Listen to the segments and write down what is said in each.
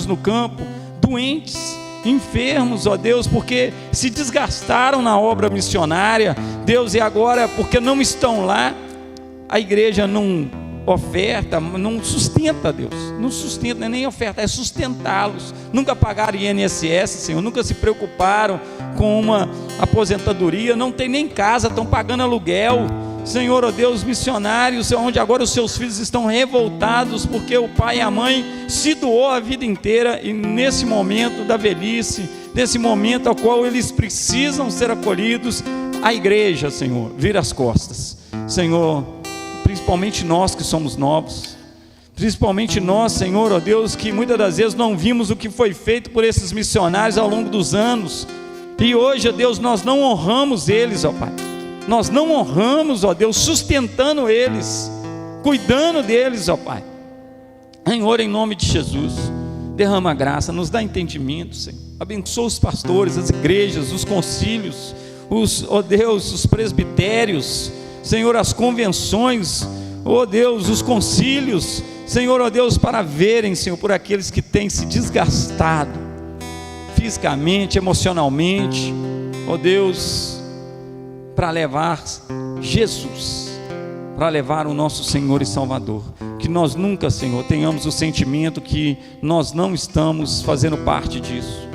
trabalhadores no campo, doentes, enfermos, ó Deus, porque se desgastaram na obra missionária, Deus, e agora, porque não estão lá, a igreja não oferta, não sustenta, Deus, não sustenta, não é nem oferta, é sustentá-los. Nunca pagaram INSS, Senhor, nunca se preocuparam com uma aposentadoria, não tem nem casa, estão pagando aluguel, Senhor, ó Deus, missionários, onde agora os seus filhos estão revoltados, porque o pai e a mãe se doou a vida inteira, e nesse momento da velhice, nesse momento ao qual eles precisam ser acolhidos, a igreja, Senhor, vira as costas, Senhor, principalmente nós que somos novos, principalmente nós, Senhor, ó Deus, que muitas das vezes não vimos o que foi feito por esses missionários ao longo dos anos, e hoje, ó Deus, nós não honramos eles, ó Pai, nós não honramos, ó Deus, sustentando eles, cuidando deles, ó Pai. Senhor, em nome de Jesus, derrama graça, nos dá entendimento, Senhor. Abençoa os pastores, as igrejas, os concílios, ó Deus, os presbitérios, Senhor, as convenções, ó Deus, os concílios, Senhor, ó Deus, para verem, Senhor, por aqueles que têm se desgastado fisicamente, emocionalmente, ó Deus, para levar Jesus, para levar o nosso Senhor e Salvador. Que nós nunca, Senhor, tenhamos o sentimento que nós não estamos fazendo parte disso,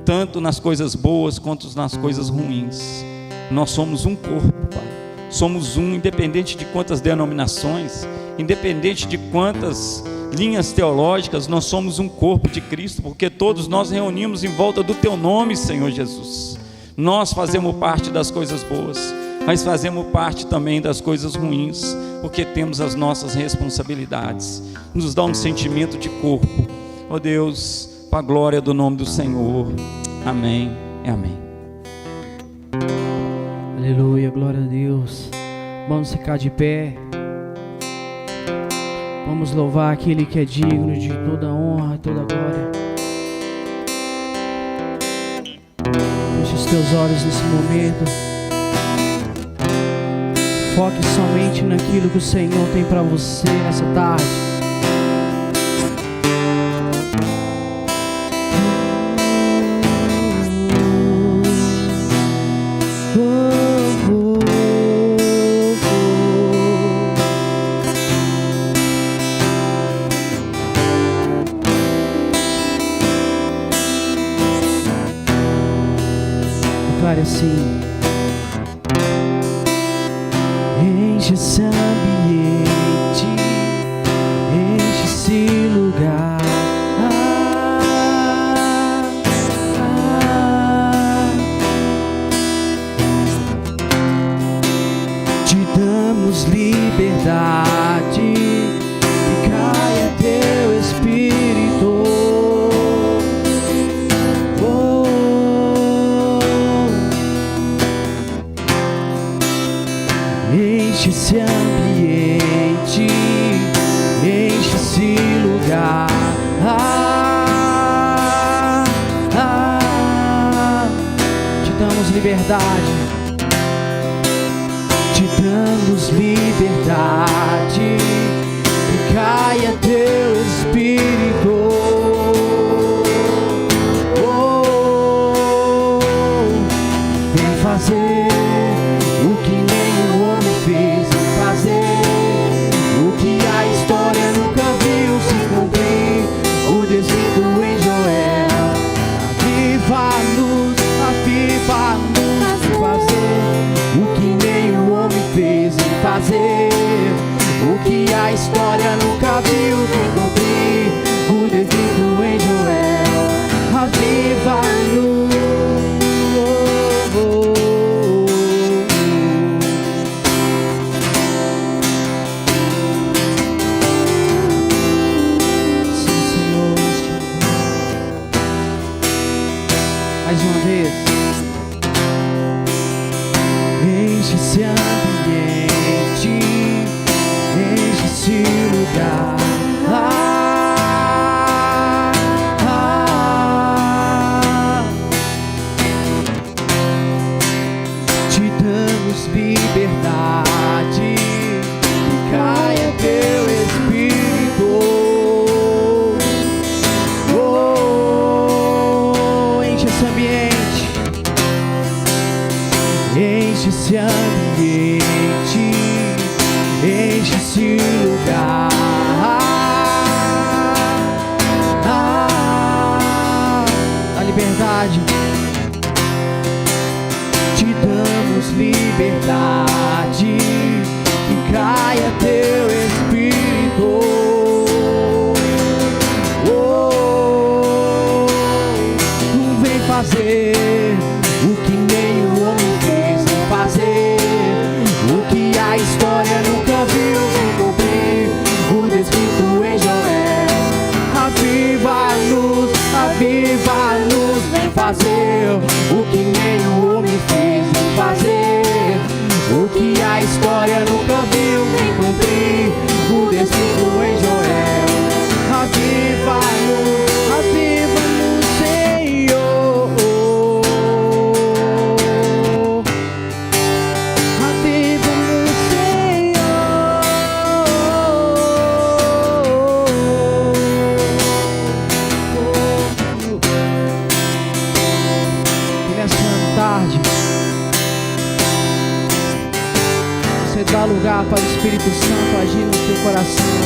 tanto nas coisas boas quanto nas coisas ruins. Nós somos um corpo, Pai, somos um, independente de quantas denominações, independente de quantas linhas teológicas, nós somos um corpo de Cristo, porque todos nós reunimos em volta do Teu nome, Senhor Jesus. Nós fazemos parte das coisas boas, mas fazemos parte também das coisas ruins, porque temos as nossas responsabilidades. Nos dá um sentimento de corpo, ó Deus, para a glória do nome do Senhor. Amém e amém. Aleluia, glória a Deus. Vamos ficar de pé. Vamos louvar aquele que é digno de toda honra e toda glória. Feche os teus olhos nesse momento. Foque somente naquilo que o Senhor tem para você nessa tarde. Declare assim: enche esse ambiente, enche esse lugar. Te damos liberdade, que caia teu Espírito. Enche esse ambiente, enche esse lugar. Te damos liberdade, te damos liberdade, que caia teu Espírito. Vem fazer o que nenhum homem fez, fazer o que a história nunca viu se cumprir. O desígnio em Joel, aviva-nos, fazer o que nenhum homem fez, fazer o que a história nunca viu se cumprir. O desígnio em Joel, aviva-nos. Mais uma vez. Enche esse ambiente, enche esse lugar. Te damos liberdade, que caia teu Espírito. enche esse ambiente, enche esse lugar. A liberdade, te damos liberdade, que caia teu Espírito. Tu vem fazer o que nem o homem fez, vem fazer o que a história nunca viu, vem cumprir o descrito em Joel. Aviva-nos, aviva-nos, vem fazer o que nem o homem fez, vem fazer o que a história nunca viu, vem cumprir o descrito em Joel. Aviva-nos, aviva-nos, Senhor. Aviva-nos, Senhor. E nessa tarde, você dá lugar para o Espírito Santo agir no seu coração.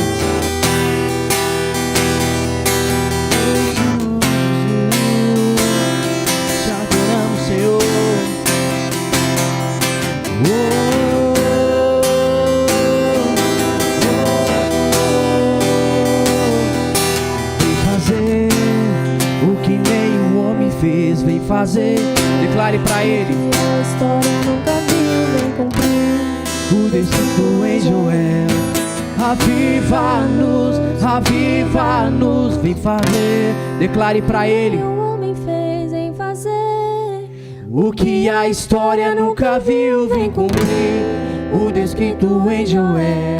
Te adoramos, Senhor. Vem fazer o que nem o homem fez, vem fazer. Declare pra ele. A história nunca viu, vem cumprir O descrito em Joel. Aviva-nos, aviva-nos, vem fazer. Declare pra ele. o homem fez em fazer. O que a história nunca viu, vem cumprir o descrito em Joel.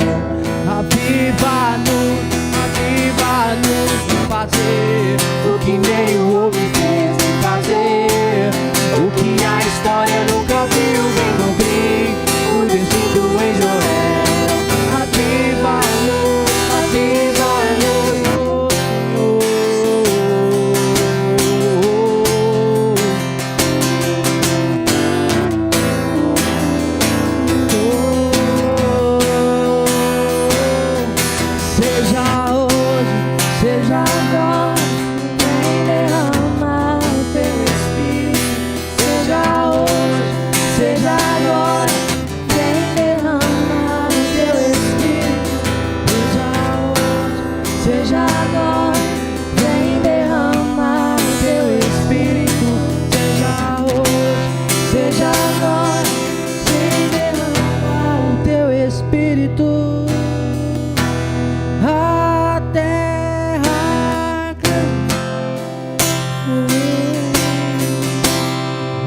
Aviva-nos, aviva-nos, vem fazer o que nem o homem fez, vem fazer o que a história nunca viu, vem cumprir o descrito em Joel. Aviva-nos, aviva-nos, seja hoje, seja agora, Vem derramar o teu Espírito. seja hoje, seja agora, Vem derramar o teu Espírito. seja hoje, seja agora, Vem derramar o teu Espírito, seja hoje, seja agora, Vem derramar o teu Espírito. A terra clama,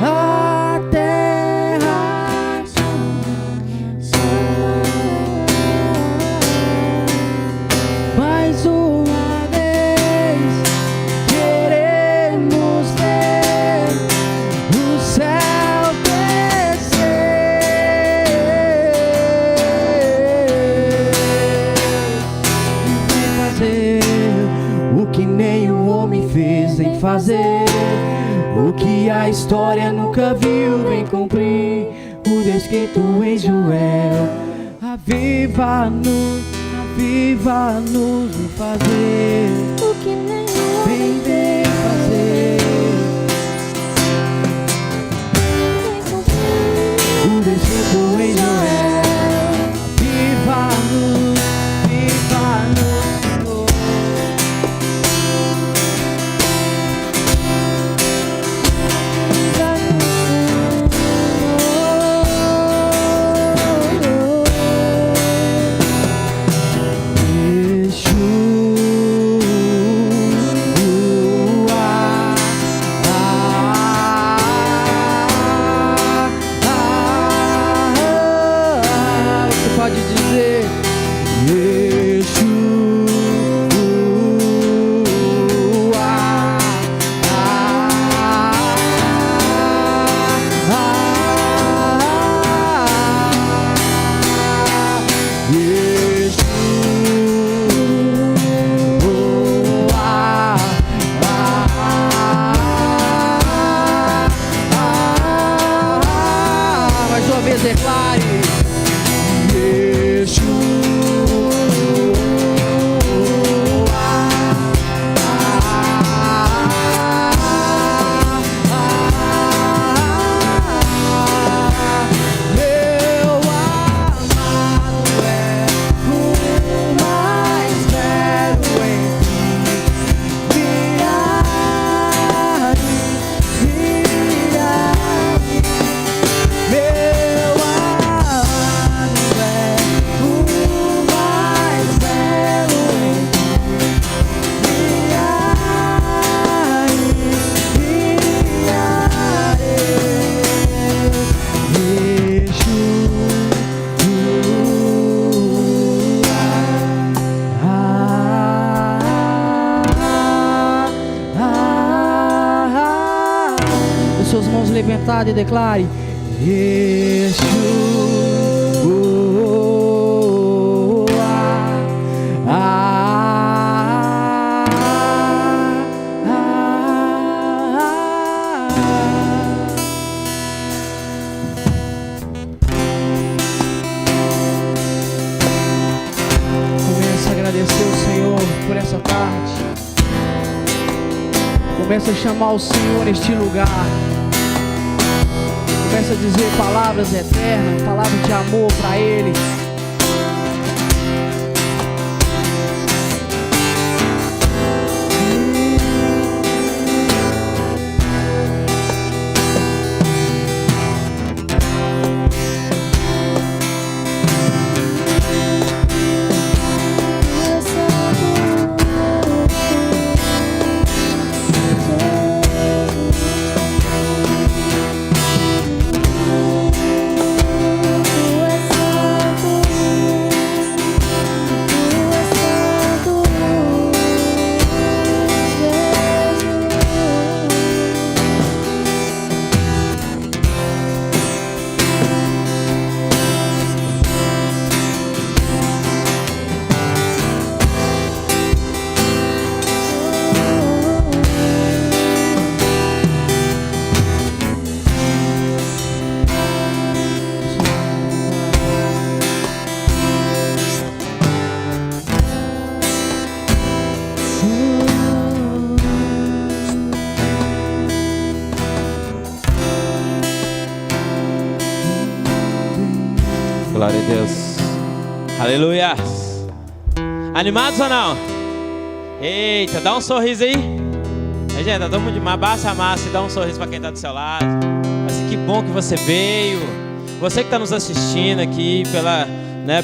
a terra mais uma vez queremos ver o céu descer. Vem fazer o que nem o homem fez, vem fazer o que a história nunca viu, vem cumprir o descrito em Joel. Aviva-nos, aviva-nos, vem fazer, o que nem o vem, homem vem fazer vem cumprir. o descrito em Joel. Aviva-nos, aviva-nos, Senhor. dias, declare: suas mãos levantadas e declare: Comece a agradecer o Senhor por essa tarde. Comece a chamar o Senhor neste lugar. Comece a dizer palavras eternas, palavras de amor para Ele. Glória a Deus. Aleluia. Animados ou não? Eita, dá um sorriso aí. Gente, tá todo mundo demais. Abaixa a massa e dá um sorriso para quem tá do seu lado. Mas que bom que você veio. Você que está nos assistindo aqui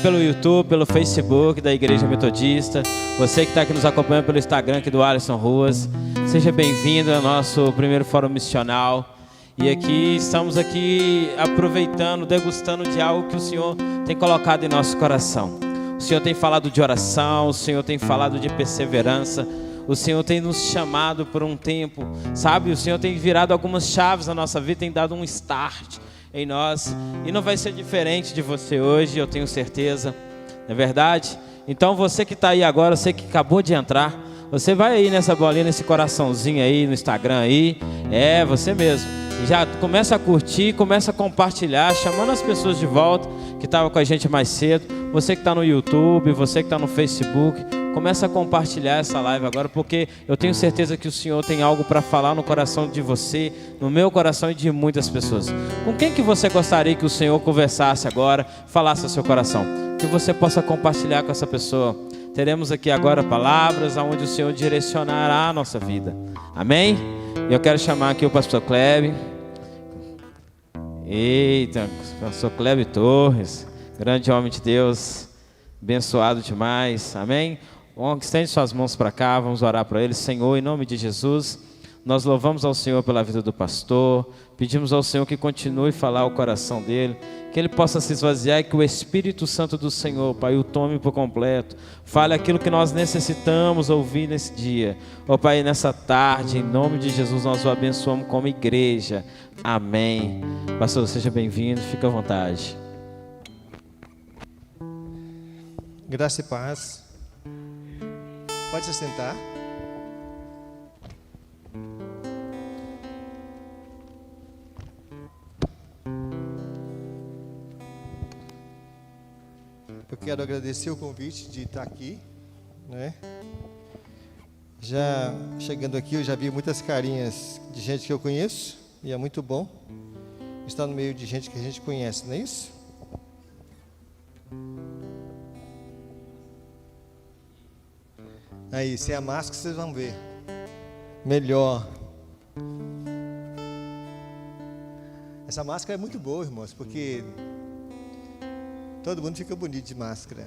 pelo YouTube, pelo Facebook da Igreja Metodista. Você que está aqui nos acompanhando pelo Instagram aqui do Alisson Ruas. Seja bem-vindo ao nosso primeiro fórum missional. E aqui estamos aqui aproveitando, degustando de algo que o Senhor tem colocado em nosso coração. O Senhor tem falado de oração, o Senhor tem falado de perseverança. O Senhor tem nos chamado por um tempo, sabe? O Senhor tem virado algumas chaves na nossa vida, tem dado um start em nós. E não vai ser diferente de você hoje, eu tenho certeza, não é verdade? Então você que está aí agora, você que acabou de entrar, você vai aí nessa bolinha, nesse coraçãozinho aí no Instagram aí, você mesmo. Já começa a curtir, começa a compartilhar, chamando as pessoas de volta que estavam com a gente mais cedo. Você que está no YouTube, você que está no Facebook, começa a compartilhar essa live agora, porque eu tenho certeza que o Senhor tem algo para falar no coração de você, no meu coração e de muitas pessoas. Com quem que você gostaria que o Senhor conversasse agora, falasse ao seu coração? Que você possa compartilhar com essa pessoa. Teremos aqui agora palavras onde o Senhor direcionará a nossa vida. Amém? Eu quero chamar aqui o pastor Clebe. Eita, pastor Clebe Torres, grande homem de Deus, abençoado demais, amém? Bom, estende suas mãos para cá, vamos orar para ele. Senhor, em nome de Jesus, nós louvamos ao Senhor pela vida do pastor, pedimos ao Senhor que continue a falar o coração dele, que ele possa se esvaziar e que o Espírito Santo do Senhor, Pai, o tome por completo, fale aquilo que nós necessitamos ouvir nesse dia. Ó Pai, nessa tarde, em nome de Jesus, nós o abençoamos como igreja. Amém. Pastor, seja bem-vindo, fica à vontade. Graça e paz. Pode se sentar. Eu quero agradecer o convite de estar aqui, né? Já chegando aqui, eu já vi muitas carinhas de gente que eu conheço, e é muito bom estar no meio de gente que a gente conhece, não é isso? Aí, sem a máscara vocês vão ver melhor. Essa máscara é muito boa, irmãos, porque todo mundo fica bonito de máscara.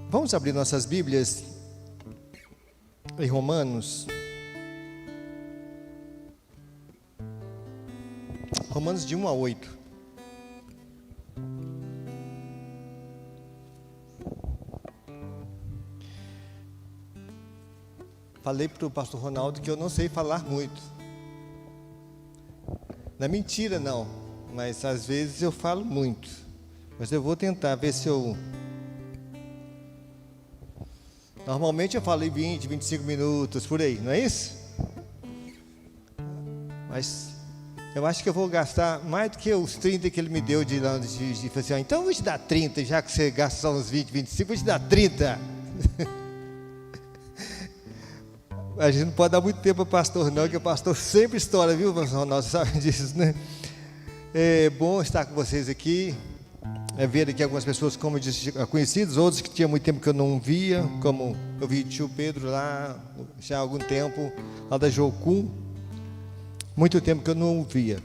Vamos abrir nossas Bíblias em Romanos. Romanos de 1 a 8. Falei para o pastor Ronaldo que eu não sei falar muito. Não é mentira não, mas às vezes eu falo muito. Mas eu vou tentar ver se eu... Normalmente eu falo 20, 25 minutos, por aí, não é isso? Mas eu acho que eu vou gastar mais do que os 30 que ele me deu de assim, então eu vou te dar 30, já que você gasta só uns 20, 25, eu vou te dar 30. A gente não pode dar muito tempo para o pastor não, porque o pastor sempre estoura, viu, pastor Ronaldo, você sabe disso, né? É bom estar com vocês aqui, ver aqui algumas pessoas, como eu disse, conhecidas, outros que tinha muito tempo que eu não via, como eu vi o tio Pedro lá, já há algum tempo, lá da Jocum, muito tempo que eu não o via.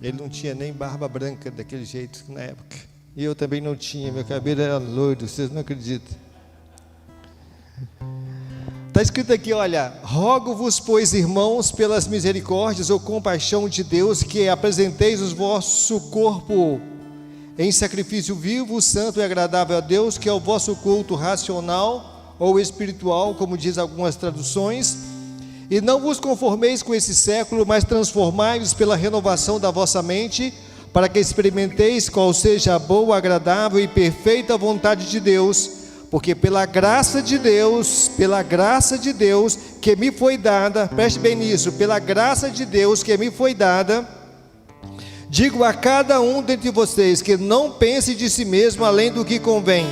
Ele não tinha nem barba branca daquele jeito na época, e eu também não tinha, meu cabelo era loiro, vocês não acreditam. Está escrito aqui, olha, rogo-vos, pois, irmãos, pelas misericórdias ou compaixão de Deus, que apresenteis o vosso corpo em sacrifício vivo, santo e agradável a Deus, que é o vosso culto racional ou espiritual, como diz algumas traduções, e não vos conformeis com esse século, mas transformai-vos pela renovação da vossa mente, para que experimenteis qual seja a boa, agradável e perfeita vontade de Deus, porque pela graça de Deus que me foi dada, preste bem nisso, pela graça de Deus que me foi dada, digo a cada um dentre vocês que não pense de si mesmo além do que convém,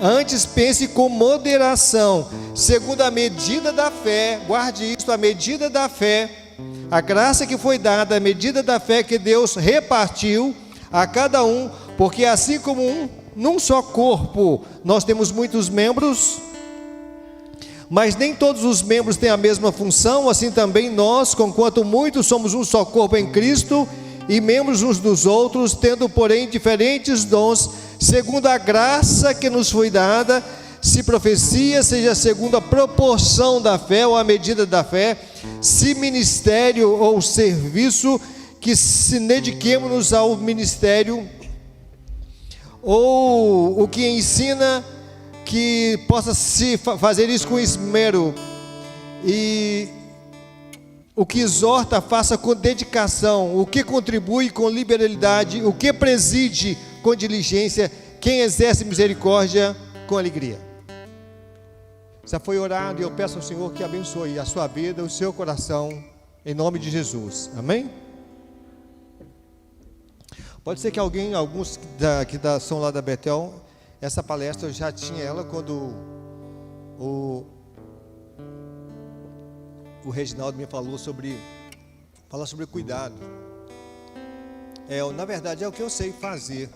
antes pense com moderação, segundo a medida da fé, guarde isso, a medida da fé, a graça que foi dada, a medida da fé que Deus repartiu a cada um, porque assim como num só corpo nós temos muitos membros, mas nem todos os membros têm a mesma função, assim também nós, conquanto muitos somos um só corpo em Cristo, e membros uns dos outros, tendo porém diferentes dons, segundo a graça que nos foi dada, se profecia, seja segundo a proporção da fé, ou a medida da fé, se ministério ou serviço, que se dediquemos-nos ao ministério, ou o que ensina, que possa se fazer isso com esmero, e o que exorta, faça com dedicação, o que contribui com liberalidade, o que preside com diligência, quem exerce misericórdia com alegria. Já foi orado e eu peço ao Senhor que abençoe a sua vida, o seu coração, em nome de Jesus, amém? Pode ser que alguns que são lá da Betel, essa palestra eu já tinha ela quando o Reginaldo me falou sobre cuidado. Na verdade é o que eu sei fazer.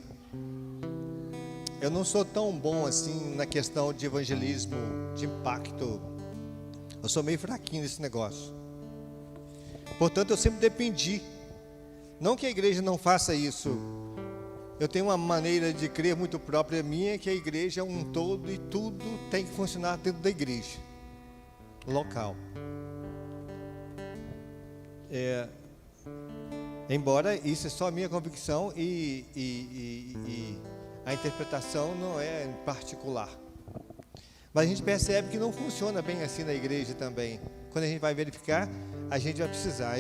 Eu não sou tão bom assim na questão de evangelismo, de impacto. Eu sou meio fraquinho nesse negócio. Portanto, eu sempre dependi. Não que a igreja não faça isso. Eu tenho uma maneira de crer muito própria minha, que a igreja é um todo e tudo tem que funcionar dentro da igreja local. Embora isso é só a minha convicção e a interpretação não é em particular. Mas a gente percebe que não funciona bem assim na igreja também. Quando a gente vai verificar, a gente vai precisar.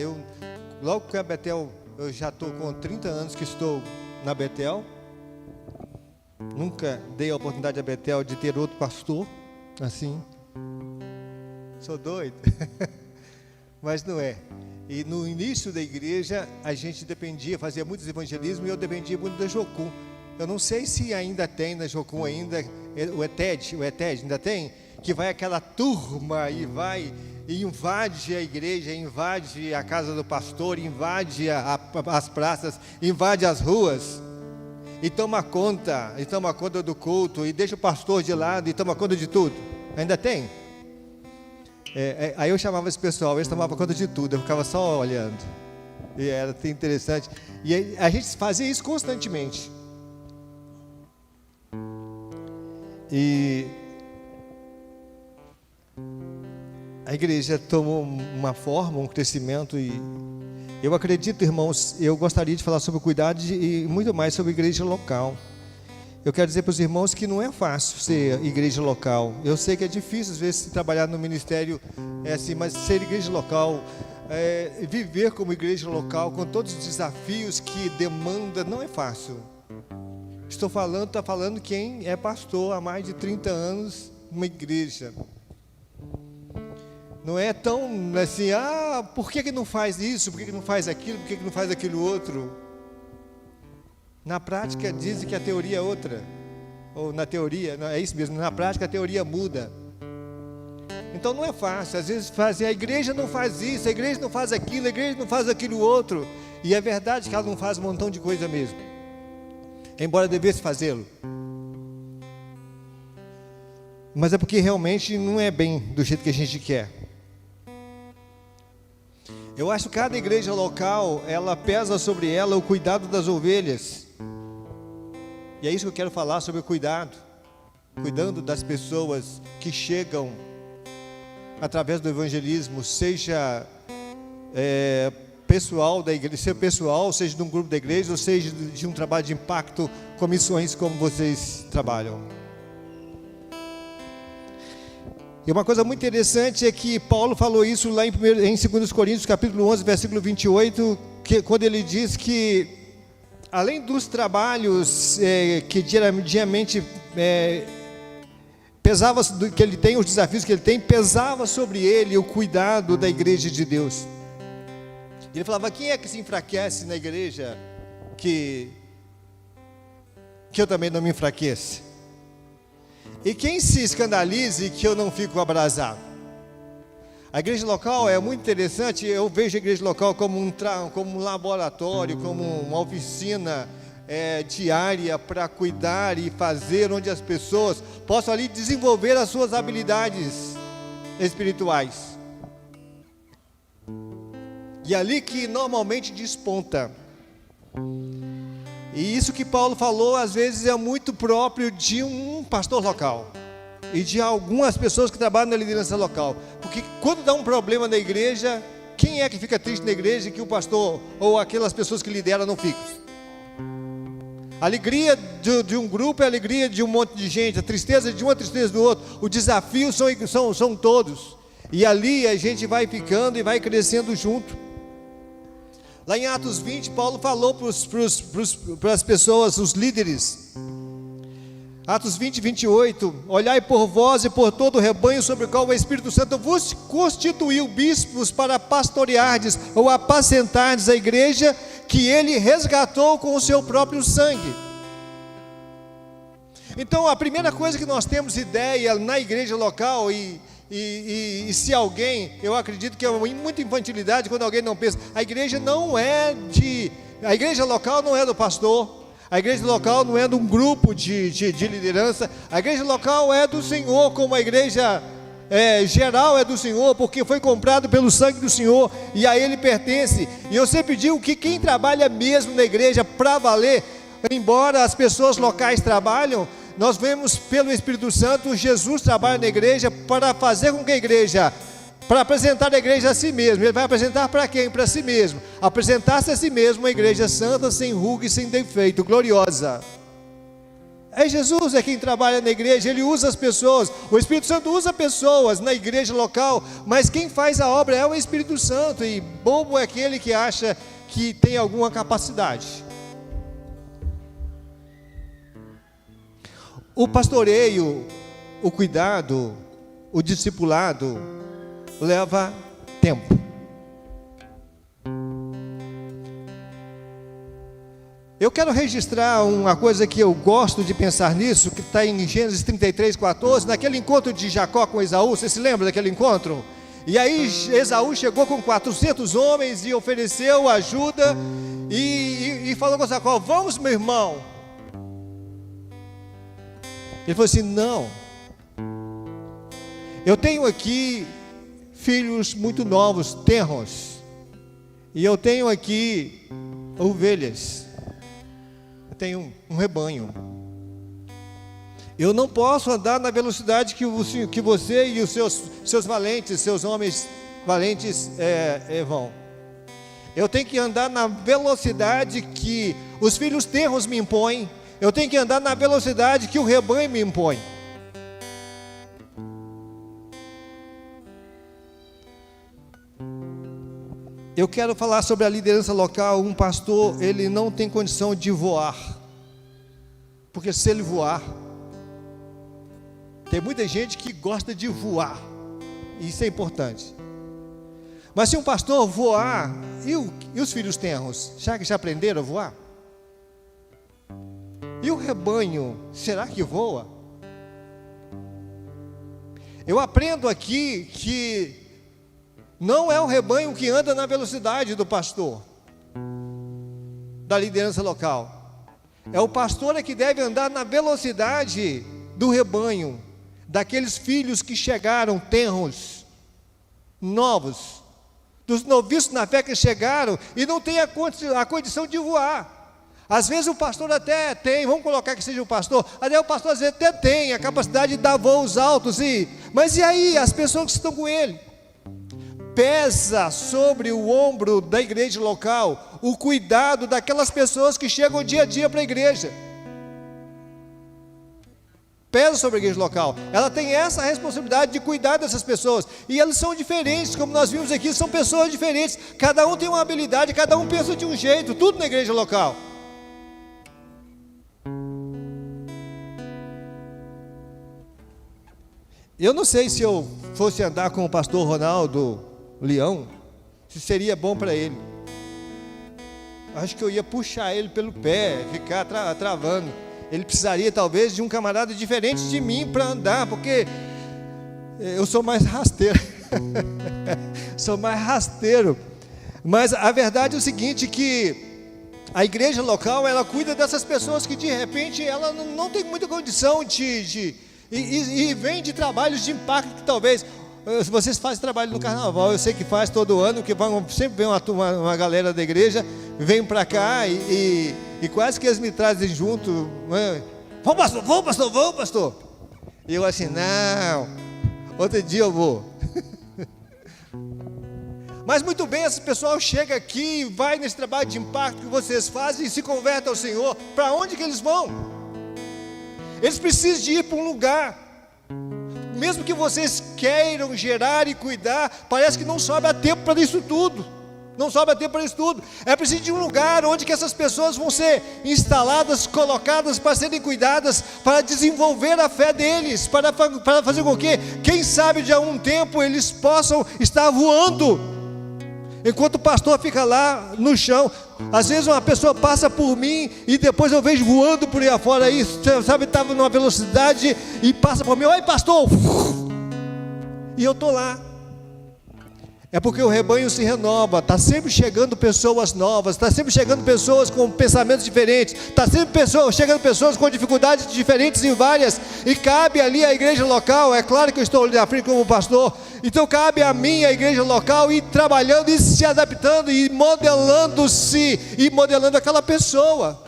Logo que a Betel, eu já estou com 30 anos que estou na Betel. Nunca dei a oportunidade a Betel de ter outro pastor assim. Sou doido. Mas não é. E no início da igreja, a gente dependia, fazia muitos evangelismos, e eu dependia muito da Jocum. Eu não sei se ainda tem na Jocum ainda, o ETED ainda tem, que vai aquela turma e vai e invade a igreja, invade a casa do pastor, invade as praças, invade as ruas, e toma conta do culto, e deixa o pastor de lado, e toma conta de tudo. Ainda tem? Aí eu chamava esse pessoal, eles tomavam conta de tudo, eu ficava só olhando, e era até interessante, e a gente fazia isso constantemente, e a igreja tomou uma forma, um crescimento, e eu acredito, irmãos, eu gostaria de falar sobre o cuidado e muito mais sobre a igreja local. Eu quero dizer para os irmãos que não é fácil ser igreja local. Eu sei que é difícil, às vezes, trabalhar no ministério, assim, mas ser igreja local, viver como igreja local, com todos os desafios que demanda, não é fácil. Está falando quem é pastor há mais de 30 anos numa igreja. Não é tão assim, por que não faz isso, por que não faz aquilo, por que não faz aquilo outro? Na prática dizem que a teoria é outra, ou na teoria, não, é isso mesmo, na prática a teoria muda. Então não é fácil, às vezes fazem, a igreja não faz isso, a igreja não faz aquilo, a igreja não faz aquilo outro, e é verdade que ela não faz um montão de coisa mesmo, embora devesse fazê-lo, mas é porque realmente não é bem do jeito que a gente quer. Eu acho que cada igreja local, ela pesa sobre ela o cuidado das ovelhas. E é isso que eu quero falar sobre o cuidado. Cuidando das pessoas que chegam através do evangelismo, seja pessoal da igreja, seja pessoal, seja de um grupo da igreja, ou seja de um trabalho de impacto com missões como vocês trabalham. E uma coisa muito interessante é que Paulo falou isso lá em 2 Coríntios, capítulo 11, versículo 28, quando ele diz que, além dos trabalhos que diariamente pesava, que ele tem, os desafios que ele tem, pesava sobre ele o cuidado da igreja de Deus. Ele falava, quem é que se enfraquece na igreja que eu também não me enfraqueça? E quem se escandalize que eu não fico abrasado? A igreja local é muito interessante. Eu vejo a igreja local como um laboratório, como uma oficina diária para cuidar e fazer, onde as pessoas possam ali desenvolver as suas habilidades espirituais. E ali que normalmente desponta. E isso que Paulo falou, às vezes é muito próprio de um pastor local e de algumas pessoas que trabalham na liderança local. Porque quando dá um problema na igreja, quem é que fica triste na igreja que o pastor ou aquelas pessoas que lideram não ficam? A alegria de um grupo é a alegria de um monte de gente, a tristeza de um, a tristeza do outro. O desafio são todos. E ali a gente vai ficando e vai crescendo junto. Lá em Atos 20, Paulo falou para as pessoas, os líderes. Atos 20, 28. Olhai por vós e por todo o rebanho sobre o qual o Espírito Santo vos constituiu bispos para pastoreardes ou apacentardes a igreja que ele resgatou com o seu próprio sangue. Então a primeira coisa que nós temos ideia na igreja local, e se alguém, eu acredito que é muita infantilidade quando alguém não pensa, a igreja local não é do pastor, a igreja local não é de um grupo de liderança, a igreja local é do Senhor, como a igreja geral é do Senhor, porque foi comprado pelo sangue do Senhor e a Ele pertence. E eu sempre digo que quem trabalha mesmo na igreja para valer, embora as pessoas locais trabalham, nós vemos pelo Espírito Santo, Jesus trabalha na igreja para fazer com que a igreja, para apresentar a igreja a si mesmo. Ele vai apresentar para quem? Para si mesmo. Apresentar-se a si mesmo uma igreja santa, sem ruga e sem defeito, gloriosa. Jesus é quem trabalha na igreja, Ele usa as pessoas, o Espírito Santo usa pessoas na igreja local, mas quem faz a obra é o Espírito Santo, e bobo é aquele que acha que tem alguma capacidade. O pastoreio, o cuidado, o discipulado leva tempo. Eu quero registrar uma coisa que eu gosto de pensar nisso, que está em Gênesis 33:14, naquele encontro de Jacó com Esaú. Você se lembra daquele encontro? E aí Esaú chegou com 400 homens e ofereceu ajuda e falou com Jacó: vamos, meu irmão. Ele falou assim: não, eu tenho aqui filhos muito novos, tenros, e eu tenho aqui ovelhas, eu tenho um rebanho. Eu não posso andar na velocidade que você e os seus valentes, seus homens valentes vão. Eu tenho que andar na velocidade que os filhos tenros me impõem. Eu tenho que andar na velocidade que o rebanho me impõe. Eu quero falar sobre a liderança local. Um pastor, ele não tem condição de voar, porque se ele voar, tem muita gente que gosta de voar, isso é importante. Mas se um pastor voar, e os filhos tenros, será que já aprenderam a voar? E o rebanho, será que voa? Eu aprendo aqui que não é o rebanho que anda na velocidade do pastor, da liderança local. É o pastor que deve andar na velocidade do rebanho, daqueles filhos que chegaram tenros, novos, dos noviços na fé que chegaram e não tem a condição de voar. Às vezes o pastor até tem, vamos colocar que seja o pastor, até o pastor às vezes até tem a capacidade de dar voos altos, mas e aí as pessoas que estão com ele? Pesa sobre o ombro da igreja local o cuidado daquelas pessoas que chegam dia a dia para a igreja. Pesa sobre a igreja local. Ela tem essa responsabilidade de cuidar dessas pessoas. E elas são diferentes, como nós vimos aqui, são pessoas diferentes. Cada um tem uma habilidade, cada um pensa de um jeito, tudo na igreja local. Eu não sei se eu fosse andar com o pastor Ronaldo Leão, se seria bom para ele. Acho que eu ia puxar ele pelo pé, ficar travando. Ele precisaria talvez de um camarada diferente de mim para andar, porque eu sou mais rasteiro. Sou mais rasteiro. Mas a verdade é o seguinte, que a igreja local, ela cuida dessas pessoas que de repente ela não tem muita condição e vem de trabalhos de impacto que talvez... Vocês fazem trabalho no carnaval, eu sei que faz todo ano, que sempre vem uma galera da igreja, vem para cá e quase que eles me trazem junto. Vamos pastor. E eu assim, não, outro dia eu vou. Mas muito bem, esse pessoal chega aqui, vai nesse trabalho de impacto que vocês fazem e se converte ao Senhor. Para onde que eles vão? Eles precisam de ir para um lugar. Mesmo que vocês queiram gerar e cuidar, parece que não sobra tempo para isso tudo. Não sobra tempo para isso tudo. É preciso de um lugar onde que essas pessoas vão ser instaladas, colocadas para serem cuidadas, para desenvolver a fé deles, para fazer com que, quem sabe, de algum tempo eles possam estar voando, enquanto o pastor fica lá no chão. Às vezes uma pessoa passa por mim e depois eu vejo voando por aí afora, aí, sabe, estava numa velocidade e passa por mim, oi pastor, e eu estou lá. É porque o rebanho se renova, está sempre chegando pessoas novas, está sempre chegando pessoas com pensamentos diferentes, está sempre chegando pessoas com dificuldades diferentes e várias, e cabe ali a igreja local. É claro que eu estou ali à frente como pastor, então cabe a mim, a igreja local, ir trabalhando e se adaptando e modelando-se e modelando aquela pessoa.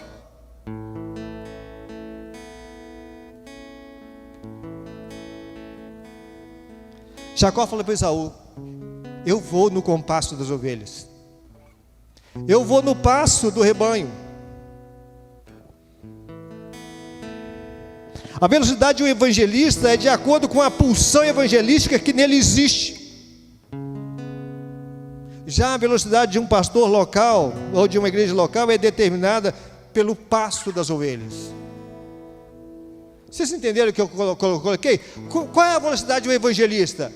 Jacó falou para Esaú: eu vou no compasso das ovelhas, eu vou no passo do rebanho. A velocidade de um evangelista é de acordo com a pulsão evangelística que nele existe. Já a velocidade de um pastor local ou de uma igreja local é determinada pelo passo das ovelhas. Vocês entenderam o que eu coloquei? Qual é a velocidade de um evangelista?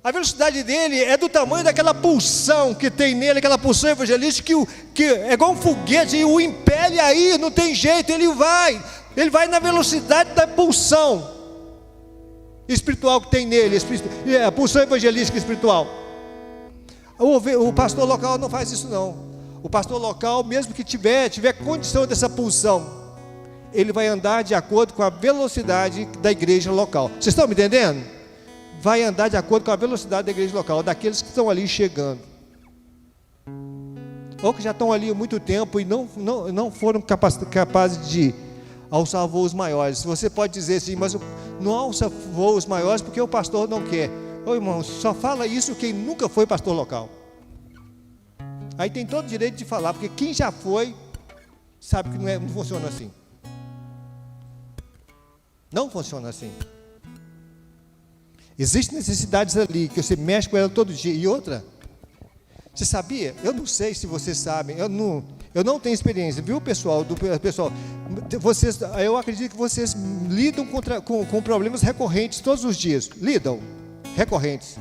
A velocidade dele é do tamanho daquela pulsão que tem nele, aquela pulsão evangelística que é igual um foguete e o impele aí, não tem jeito, ele vai na velocidade da pulsão espiritual que tem nele, a pulsão evangelística espiritual. O pastor local não faz isso não. O pastor local, mesmo que tiver condição dessa pulsão, ele vai andar de acordo com a velocidade da igreja local. Vocês estão me entendendo? Vai andar de acordo com a velocidade da igreja local, daqueles que estão ali chegando, ou que já estão ali há muito tempo e não foram capazes de alçar voos maiores. Você pode dizer assim, mas não alça voos maiores porque o pastor não quer. Ô irmão, só fala isso quem nunca foi pastor local. Aí tem todo o direito de falar, porque quem já foi, sabe que não funciona assim. Não funciona assim. Existem necessidades ali, que você mexe com ela todo dia. E outra, você sabia? Eu não sei se vocês sabem, eu não tenho experiência, viu pessoal? Eu acredito que vocês lidam com problemas recorrentes todos os dias. Lidam, recorrentes.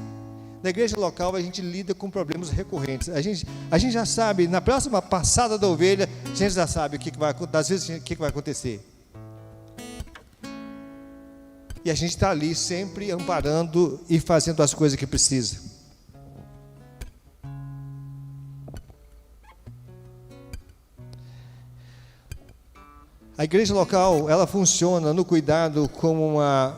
Na igreja local a gente lida com problemas recorrentes. A gente já sabe, na próxima passada da ovelha, a gente já sabe o que vai acontecer. E a gente está ali sempre amparando e fazendo as coisas que precisa. A igreja local, ela funciona no cuidado como uma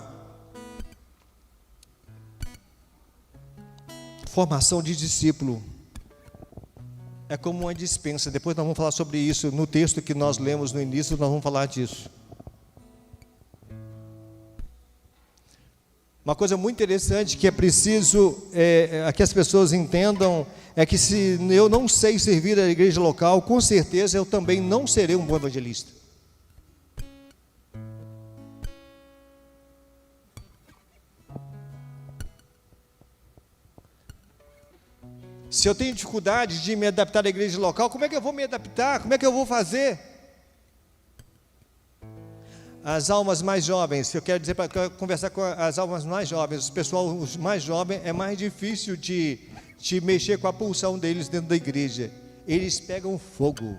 formação de discípulo. É como uma dispensa. Depois nós vamos falar sobre isso no texto que nós lemos no início, nós vamos falar disso. Uma coisa muito interessante que é preciso que as pessoas entendam é que se eu não sei servir a igreja local, com certeza eu também não serei um bom evangelista. Se eu tenho dificuldade de me adaptar à igreja local, como é que eu vou me adaptar? Como é que eu vou fazer? As almas mais jovens, eu quero conversar com as almas mais jovens, os mais jovens, é mais difícil de mexer com a pulsão deles dentro da igreja. Eles pegam fogo.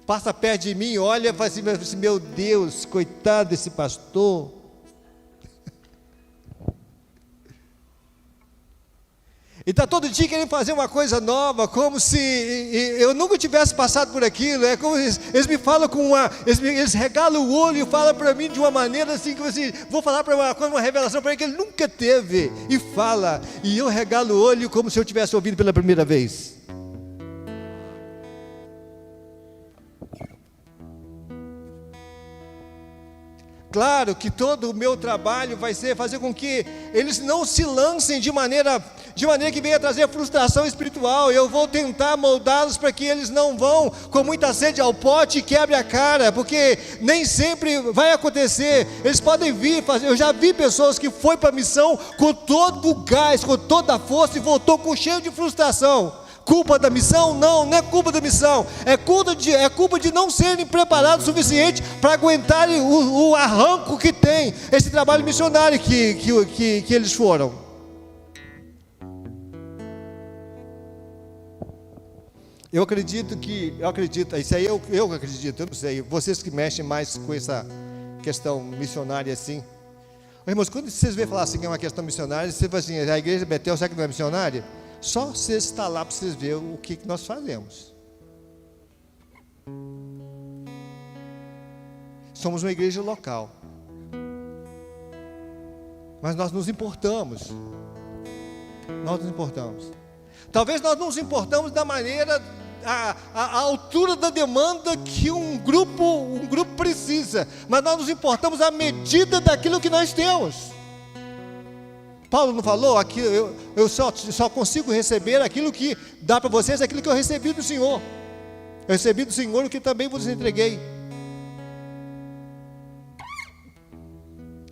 Passa perto de mim, olha e fala assim, meu Deus, coitado desse pastor. E está todo dia querendo fazer uma coisa nova, como se eu nunca tivesse passado por aquilo. É como eles me falam eles regalam o olho e falam para mim de uma maneira assim, que assim, vou falar para uma revelação para ele que ele nunca teve. E fala, e eu regalo o olho como se eu tivesse ouvido pela primeira vez. Claro que todo o meu trabalho vai ser fazer com que eles não se lancem de maneira que venha trazer frustração espiritual. Eu vou tentar moldá-los para que eles não vão com muita sede ao pote e quebre a cara, porque nem sempre vai acontecer. Eles podem vir fazer. Eu já vi pessoas que foi para a missão com todo o gás, com toda a força e voltou cheio de frustração. Culpa da missão? Não é culpa da missão. É culpa de não serem preparados o suficiente para aguentarem o arranco que tem esse trabalho missionário que eles foram. Eu acredito, isso aí eu acredito, eu não sei, vocês que mexem mais com essa questão missionária assim. Irmãos, quando vocês veem falar assim que é uma questão missionária, você fala assim, a igreja Betel, será que não é missionária? Só você está lá para vocês verem o que nós fazemos. Somos uma igreja local. Mas nós nos importamos. Talvez nós não nos importamos da maneira, a altura da demanda que um grupo precisa. Mas nós nos importamos à medida daquilo que nós temos. Paulo não falou? Aqui, eu só consigo receber aquilo que dá para vocês, aquilo que eu recebi do Senhor. Eu recebi do Senhor o que também vos entreguei.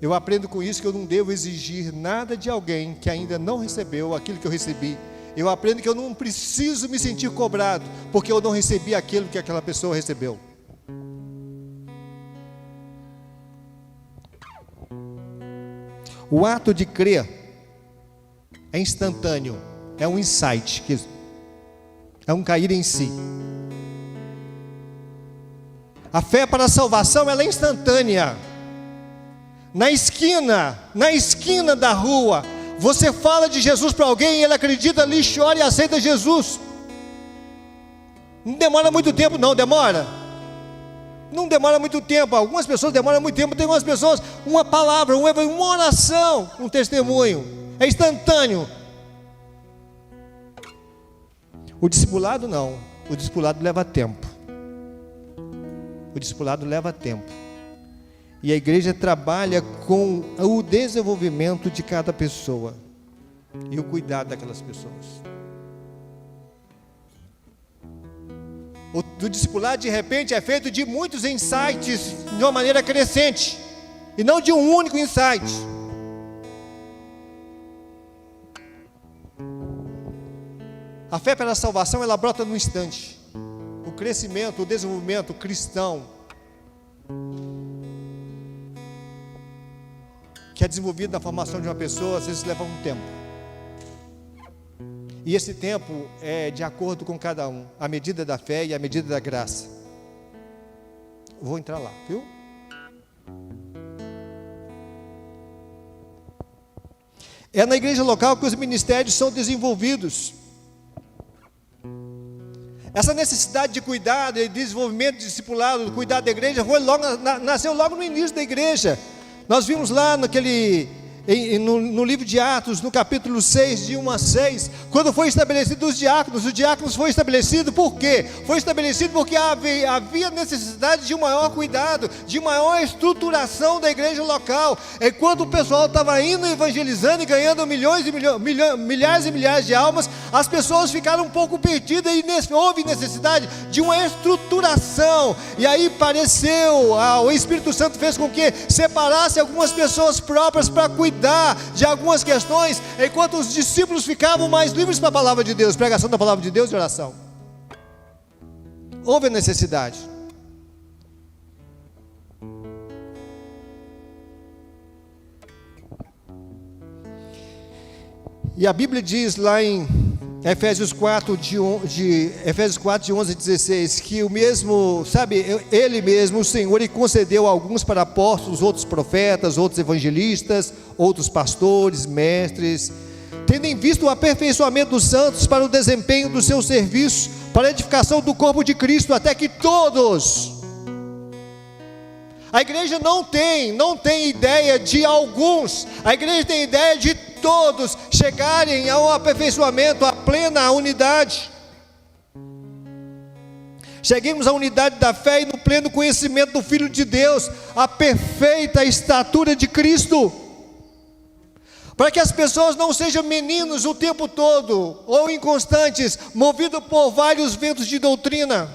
Eu aprendo com isso que eu não devo exigir nada de alguém que ainda não recebeu aquilo que eu recebi. Eu aprendo que eu não preciso me sentir cobrado, porque eu não recebi aquilo que aquela pessoa recebeu. O ato de crer é instantâneo, é um insight, é um cair em si. A fé para a salvação, ela é instantânea. Na esquina da rua, você fala de Jesus para alguém e ele acredita ali, chora e aceita Jesus. Não demora muito tempo, não demora? Não demora muito tempo. Algumas pessoas demoram muito tempo, tem algumas pessoas, uma palavra, uma oração, um testemunho, é instantâneo. O discipulado não, o discipulado leva tempo. O discipulado leva tempo. E a igreja trabalha com o desenvolvimento de cada pessoa e o cuidado daquelas pessoas. O discipulado, de repente, é feito de muitos insights de uma maneira crescente, e não de um único insight. A fé pela salvação, ela brota no instante. O crescimento, o desenvolvimento cristão, que é desenvolvido na formação de uma pessoa, às vezes leva um tempo. E esse tempo é de acordo com cada um, a medida da fé e a medida da graça. Vou entrar lá, viu? É na igreja local que os ministérios são desenvolvidos. Essa necessidade de cuidado, de desenvolvimento, de discipulado, de cuidado da igreja, nasceu logo no início da igreja. Nós vimos lá no livro de Atos, no capítulo 6, de 1 a 6, quando foi estabelecido os diáconos foi estabelecido por quê? Foi estabelecido porque havia necessidade de um maior cuidado, de maior estruturação da igreja local. Enquanto o pessoal estava indo evangelizando e ganhando milhares e milhares de almas, as pessoas ficaram um pouco perdidas e houve necessidade de uma estruturação. E aí o Espírito Santo fez com que separasse algumas pessoas próprias para cuidar de algumas questões, enquanto os discípulos ficavam mais livres para a palavra de Deus, pregação da palavra de Deus e oração. Houve a necessidade. E a Bíblia diz lá em Efésios 4, de 11 a 16, que o mesmo, Ele mesmo, o Senhor, Ele concedeu alguns para apóstolos, outros profetas, outros evangelistas, outros pastores, mestres, tendo em vista o aperfeiçoamento dos santos para o desempenho do seu serviço, para a edificação do corpo de Cristo, até que todos... A igreja não tem ideia de alguns, a igreja tem ideia de todos chegarem ao aperfeiçoamento, à plena unidade. Cheguemos à unidade da fé e no pleno conhecimento do Filho de Deus, a perfeita estatura de Cristo, para que as pessoas não sejam meninos o tempo todo, ou inconstantes, movidos por vários ventos de doutrina,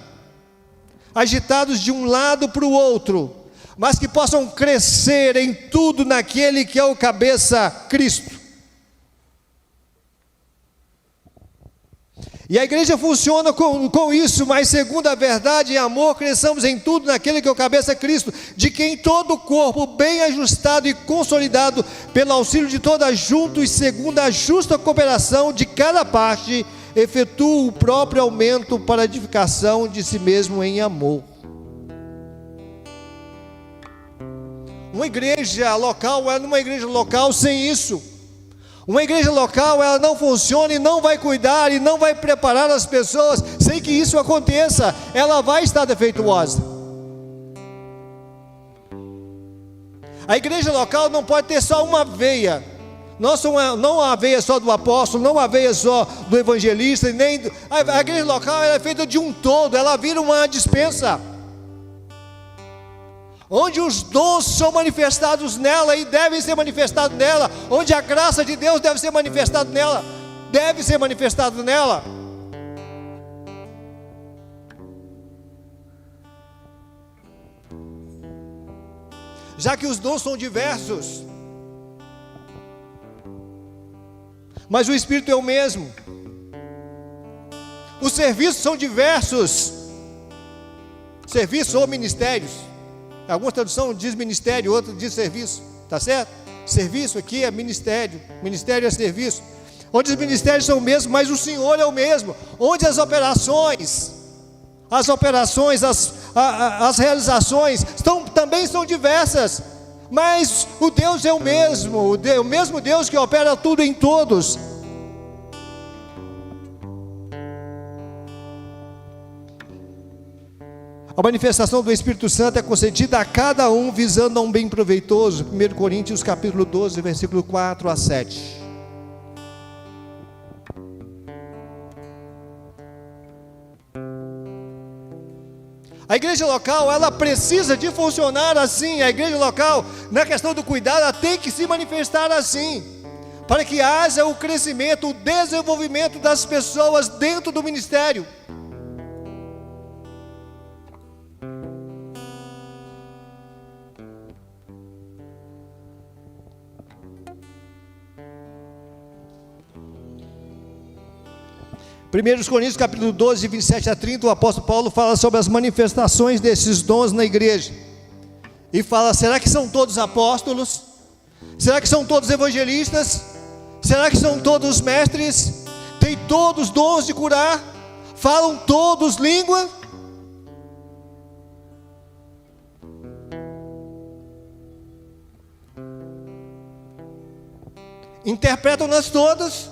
agitados de um lado para o outro, mas que possam crescer em tudo naquele que é o cabeça, Cristo. E a igreja funciona com isso, mas segundo a verdade e amor, cresçamos em tudo naquele que é o cabeça, Cristo, de quem todo o corpo, bem ajustado e consolidado, pelo auxílio de todas juntos, segundo a justa cooperação de cada parte, efetua o próprio aumento para a edificação de si mesmo em amor. Uma igreja local, ela não é uma igreja local sem isso. Uma igreja local, ela não funciona e não vai cuidar e não vai preparar as pessoas sem que isso aconteça. Ela vai estar defeituosa. A igreja local não pode ter só uma veia. Não a veia só do apóstolo, não a veia só do evangelista, a igreja local ela é feita de um todo, ela vira uma dispensa, onde os dons são manifestados nela e devem ser manifestados nela, onde a graça de Deus deve ser manifestada nela, já que os dons são diversos, mas o Espírito é o mesmo. Os serviços são diversos, serviços ou ministérios. Alguma tradução diz ministério, outra diz serviço, tá certo? Serviço aqui é ministério, ministério é serviço. Onde os ministérios são o mesmo, mas o Senhor é o mesmo. Onde as operações, as realizações também são diversas, mas o Deus é o mesmo, o mesmo Deus que opera tudo em todos. A manifestação do Espírito Santo é concedida a cada um visando a um bem proveitoso. 1 Coríntios capítulo 12, versículo 4 a 7. A igreja local, ela precisa de funcionar assim. A igreja local, na questão do cuidado, ela tem que se manifestar assim, para que haja o crescimento, o desenvolvimento das pessoas dentro do ministério. Primeiros Coríntios capítulo 12, 27 a 30, o apóstolo Paulo fala sobre as manifestações desses dons na igreja. E fala, será que são todos apóstolos? Será que são todos evangelistas? Será que são todos mestres? Tem todos dons de curar? Falam todos língua? Interpretam-nas todas?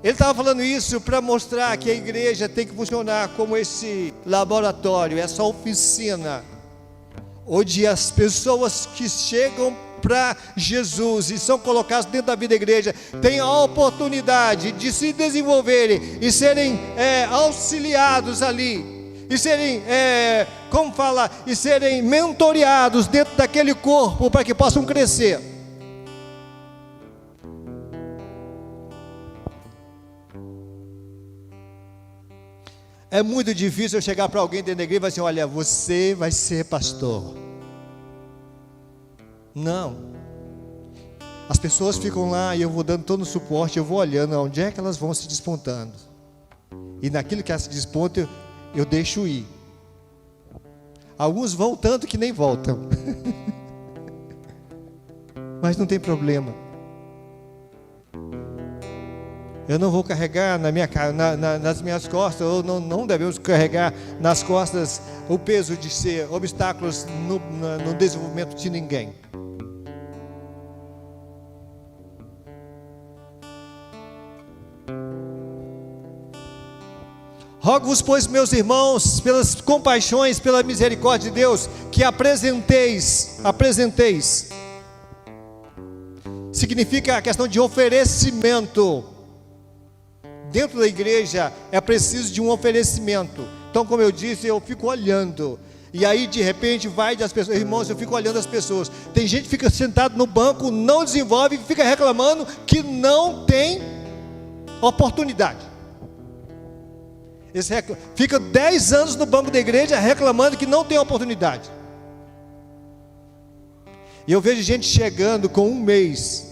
Ele estava falando isso para mostrar que a igreja tem que funcionar como esse laboratório, essa oficina, onde as pessoas que chegam para Jesus e são colocadas dentro da vida da igreja têm a oportunidade de se desenvolverem e serem auxiliados ali, e serem, e serem mentoreados dentro daquele corpo para que possam crescer. É muito difícil eu chegar para alguém dentro da igreja e falar assim, olha, você vai ser pastor. Não. As pessoas ficam lá e eu vou dando todo o suporte, eu vou olhando onde é que elas vão se despontando. E naquilo que elas se despontam, eu deixo ir. Alguns vão tanto que nem voltam. Mas não tem problema. Eu não vou carregar nas minhas costas, ou não devemos carregar nas costas o peso de ser obstáculos no desenvolvimento de ninguém. Rogo-vos, pois, meus irmãos, pelas compaixões, pela misericórdia de Deus, que apresenteis. Significa a questão de oferecimento. Dentro da igreja é preciso de um oferecimento. Então, como eu disse, eu fico olhando. E aí, de repente, vai das pessoas. Irmãos, eu fico olhando as pessoas. Tem gente que fica sentado no banco, não desenvolve, fica reclamando que não tem oportunidade. Fica 10 anos no banco da igreja reclamando que não tem oportunidade. E eu vejo gente chegando com um mês.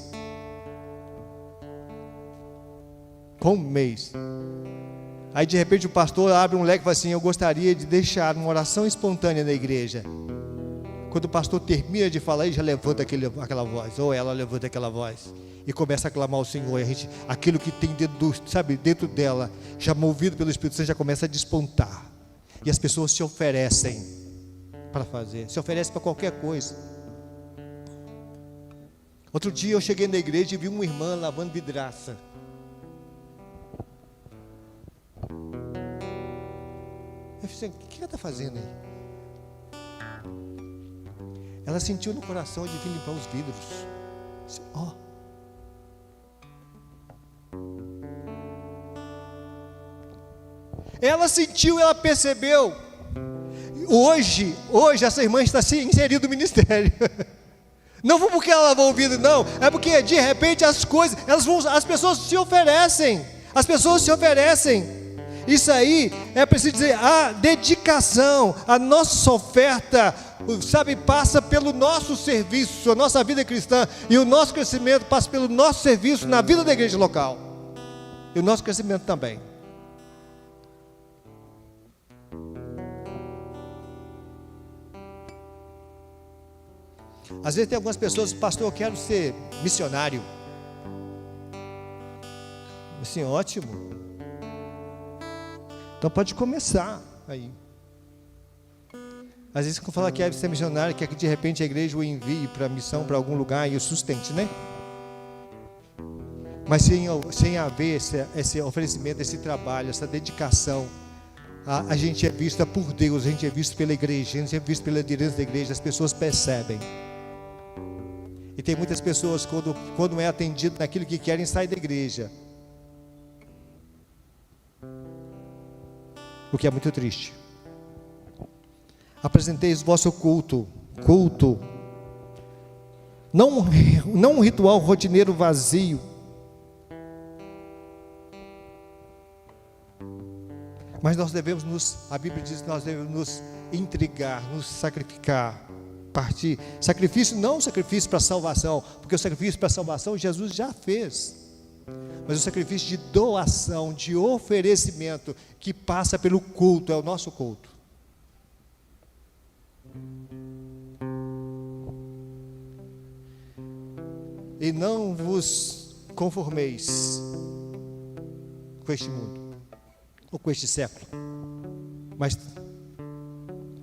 Aí de repente o pastor abre um leque e fala assim, eu gostaria de deixar uma oração espontânea na igreja. Quando o pastor termina de falar, ele já levanta aquela voz, ou ela levanta aquela voz e começa a clamar ao Senhor. E aquilo que tem dentro dela, já movido pelo Espírito Santo, já começa a despontar. E as pessoas se oferecem para fazer, se oferecem para qualquer coisa. Outro dia eu cheguei na igreja e vi uma irmã lavando vidraça. Eu falei, o que ela está fazendo aí? Ela sentiu no coração de vir limpar os vidros. Ó. Ela sentiu, ela percebeu. Hoje essa irmã está se inserida no ministério. Não foi porque ela lavou o vidro, não. É porque de repente as coisas, as pessoas se oferecem. As pessoas se oferecem. Isso aí é preciso dizer, a dedicação, a nossa oferta, passa pelo nosso serviço, a nossa vida cristã, e o nosso crescimento passa pelo nosso serviço na vida da igreja local. E o nosso crescimento também. Às vezes tem algumas pessoas, pastor, eu quero ser missionário. Assim, ótimo. Então pode começar aí. Às vezes quando fala que quer ser missionário, quer que de repente a igreja o envie para missão, para algum lugar e o sustente, né? Mas sem haver esse oferecimento, esse trabalho, essa dedicação, a gente é vista por Deus, a gente é visto pela igreja, a gente é visto pela liderança da igreja, as pessoas percebem. E tem muitas pessoas, quando não é atendido naquilo que querem, saem da igreja. O que é muito triste. Apresenteis o vosso culto, não um ritual rotineiro vazio, mas nós devemos a Bíblia diz que nós devemos nos intrigar, nos sacrificar, partir. Sacrifício não sacrifício para salvação, porque o sacrifício para salvação Jesus já fez. Mas o sacrifício de doação, de oferecimento, que passa pelo culto, é o nosso culto. E não vos conformeis com este mundo, ou com este século. Mas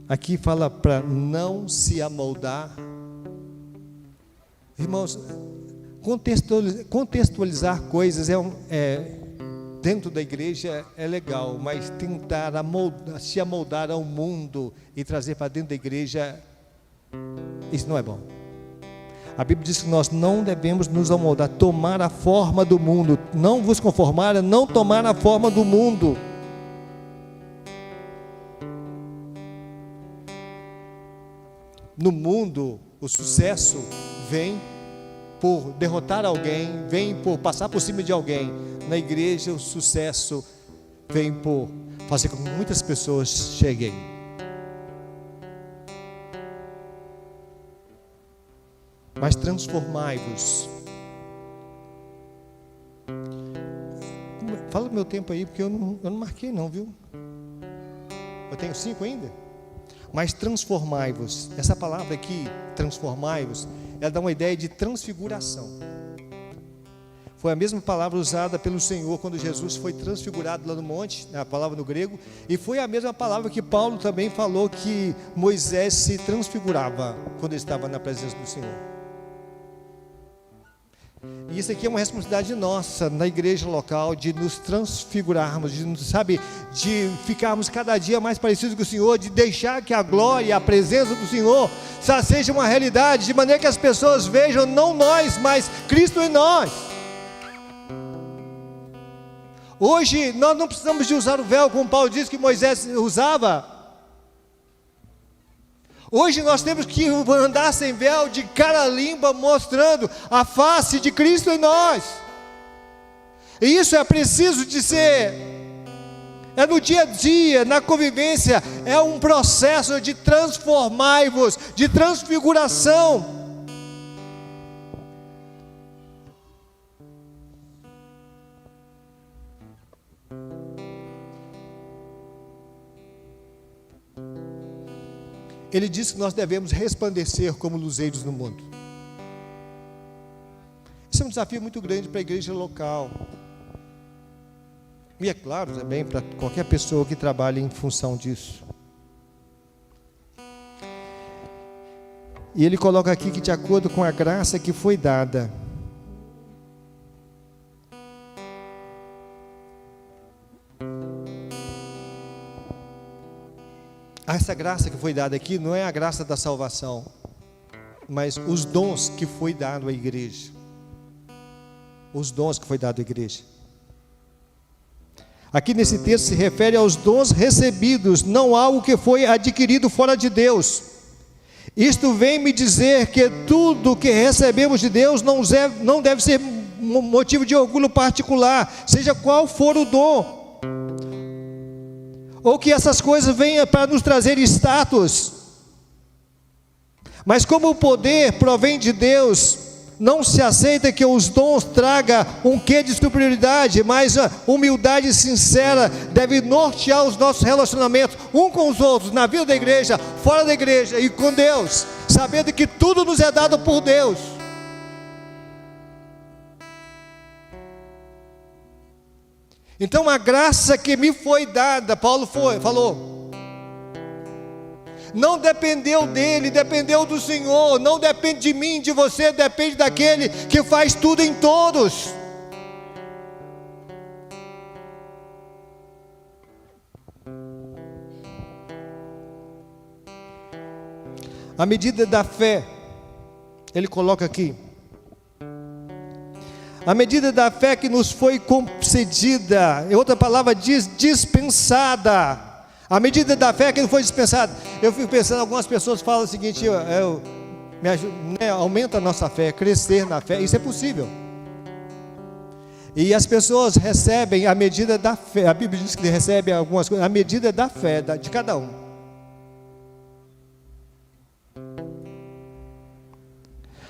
aqui fala para não se amoldar. Irmãos, contextualizar coisas dentro da igreja é legal, mas tentar se amoldar ao mundo e trazer para dentro da igreja, isso não é bom. A Bíblia diz que nós não devemos nos amoldar, tomar a forma do mundo. Não vos conformar, não tomar a forma do mundo. No mundo, o sucesso vem por derrotar alguém, vem por passar por cima de alguém. Na igreja, o sucesso vem por fazer com que muitas pessoas cheguem. Mas transformai-vos. Fala do meu tempo aí, porque eu não marquei não, viu? Eu tenho 5 ainda? Mas transformai-vos. Essa palavra aqui, transformai-vos, ela dá uma ideia de transfiguração. Foi a mesma palavra usada pelo Senhor quando Jesus foi transfigurado lá no monte, a palavra no grego, e foi a mesma palavra que Paulo também falou que Moisés se transfigurava quando ele estava na presença do Senhor. E isso aqui é uma responsabilidade nossa na igreja local, de nos transfigurarmos, de ficarmos cada dia mais parecidos com o Senhor, de deixar que a glória, a presença do Senhor seja uma realidade, de maneira que as pessoas vejam não nós, mas Cristo em nós. Hoje nós não precisamos de usar o véu como Paulo disse que Moisés usava. Hoje nós temos que andar sem véu, de cara limpa, mostrando a face de Cristo em nós. E isso é preciso de ser, é no dia a dia, na convivência, é um processo de transformai-vos, de transfiguração. Ele diz que nós devemos resplandecer como luzeiros no mundo. Isso é um desafio muito grande para a igreja local. E é claro também para qualquer pessoa que trabalhe em função disso. E ele coloca aqui que de acordo com a graça que foi dada, essa graça que foi dada aqui não é a graça da salvação, mas os dons que foi dado à igreja. Os dons que foi dado à igreja. Aqui nesse texto se refere aos dons recebidos, não algo que foi adquirido fora de Deus. Isto vem me dizer que tudo que recebemos de Deus não deve ser motivo de orgulho particular, seja qual for o dom. Ou que essas coisas venham para nos trazer status. Mas como o poder provém de Deus, Não se aceita que os dons tragam um quê de superioridade, mas a humildade sincera deve nortear os nossos relacionamentos um com os outros, na vida da igreja, fora da igreja e com Deus, sabendo que tudo nos é dado por Deus. Então a graça que me foi dada, Paulo falou, não dependeu dele, dependeu do Senhor. Não depende de mim, de você, depende daquele que faz tudo em todos. A medida da fé, ele coloca aqui, a medida da fé que nos foi concedida, em outra palavra diz dispensada. A medida da fé que não foi dispensada. Eu fico pensando, algumas pessoas falam o seguinte, aumenta a nossa fé, crescer na fé, isso é possível. E as pessoas recebem a medida da fé, a Bíblia diz que recebem algumas coisas, a medida da fé de cada um.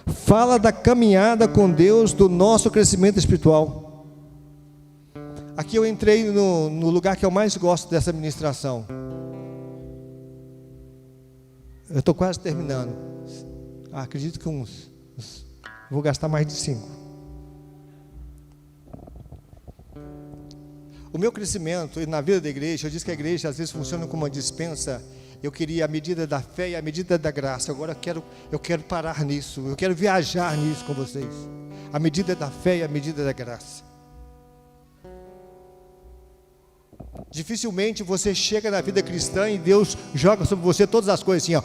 Fala da caminhada com Deus, do nosso crescimento espiritual. Aqui eu entrei no lugar que eu mais gosto dessa ministração. Eu estou quase terminando. Acredito que vou gastar mais de 5. O meu crescimento na vida da igreja, eu disse que a igreja às vezes funciona como uma dispensa. Eu queria a medida da fé e a medida da graça. Agora eu quero parar nisso. Eu quero viajar nisso com vocês. A medida da fé e a medida da graça. Dificilmente você chega na vida cristã e Deus joga sobre você todas as coisas assim, ó.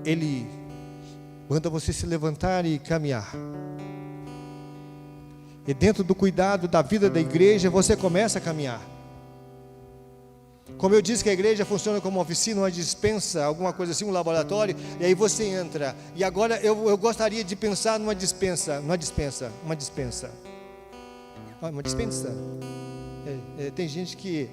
Ele manda você se levantar e caminhar. E dentro do cuidado da vida da igreja, você começa a caminhar. Como eu disse que a igreja funciona como uma oficina, uma dispensa, alguma coisa assim, um laboratório, e aí você entra. E agora eu gostaria de pensar numa dispensa. Tem gente que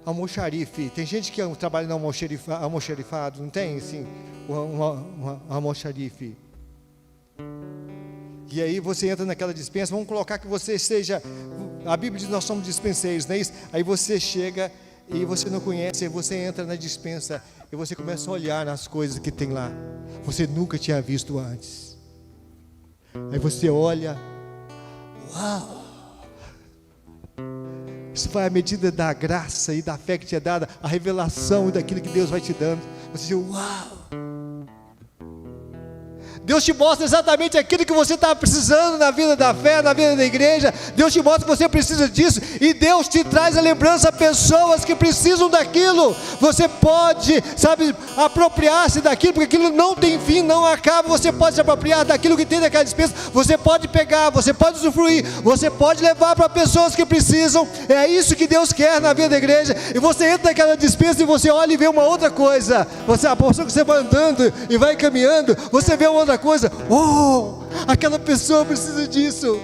almoxarife, tem gente que trabalha no almoxarifado, não tem assim, um almoxarife. E aí você entra naquela dispensa, vamos colocar que você seja, a Bíblia diz que nós somos dispenseiros, não é isso? Aí você chega e você não conhece, aí você entra na dispensa e você começa a olhar nas coisas que tem lá, você nunca tinha visto antes. Aí você olha, uau! Isso foi a medida da graça e da fé que te é dada, a revelação daquilo que Deus vai te dando. Você diz, uau! Deus te mostra exatamente aquilo que você está precisando na vida da fé, na vida da igreja. Deus te mostra que você precisa disso. E Deus te traz a lembrança a pessoas que precisam daquilo. Você pode, apropriar-se daquilo, porque aquilo não tem fim, não acaba. Você pode se apropriar daquilo que tem naquela dispensa. Você pode pegar, você pode usufruir, você pode levar para pessoas que precisam. É isso que Deus quer na vida da igreja. E você entra naquela dispensa e você olha e vê uma outra coisa. A pessoa que você vai andando e vai caminhando, você vê uma outra coisa, aquela pessoa precisa disso,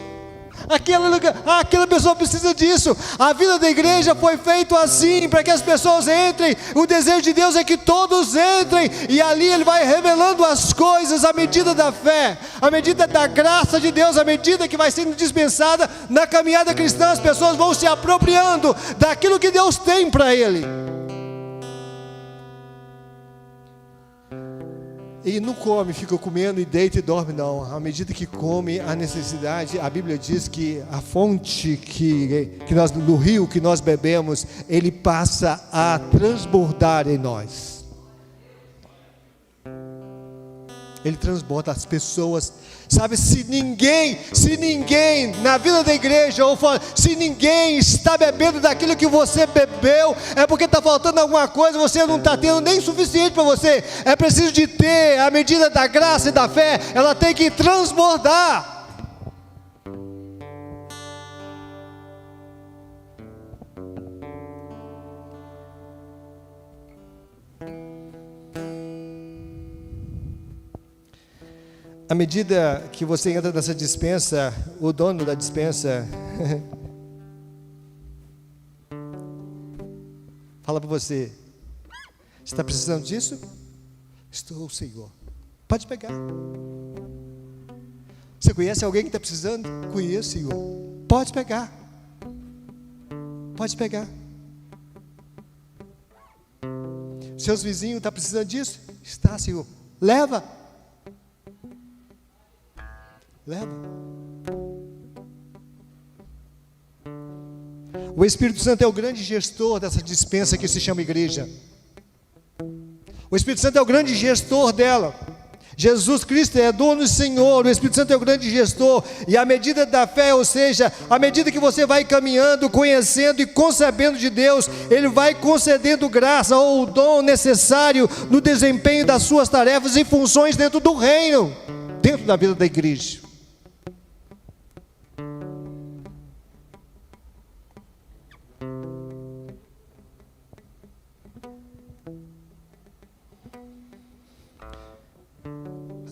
aquela pessoa precisa disso. A vida da igreja foi feita assim, para que as pessoas entrem. O desejo de Deus é que todos entrem, e ali Ele vai revelando as coisas à medida da fé, à medida da graça de Deus, à medida que vai sendo dispensada na caminhada cristã. As pessoas vão se apropriando daquilo que Deus tem para ele. E não come, fica comendo e deita e dorme, não. À medida que come, a necessidade, a Bíblia diz que a fonte do rio que nós bebemos, ele passa a transbordar em nós. Ele transborda as pessoas. Se ninguém na vida da igreja, ou fora, se ninguém está bebendo daquilo que você bebeu, é porque está faltando alguma coisa, você não está tendo nem suficiente para você. É preciso de ter a medida da graça e da fé, ela tem que transbordar. À medida que você entra nessa dispensa, o dono da dispensa fala para você: você está precisando disso? Estou, Senhor. Pode pegar. Você conhece alguém que está precisando? Conheço, Senhor. Pode pegar. Pode pegar. Seus vizinhos estão precisando disso? Está, Senhor. Leva. Leva. O Espírito Santo é o grande gestor dessa dispensa que se chama igreja. O Espírito Santo é o grande gestor dela. Jesus Cristo é dono e Senhor, o Espírito Santo é o grande gestor, e a medida da fé, ou seja, à medida que você vai caminhando, conhecendo e concebendo de Deus, Ele vai concedendo graça ou o dom necessário no desempenho das suas tarefas e funções dentro do reino, dentro da vida da igreja.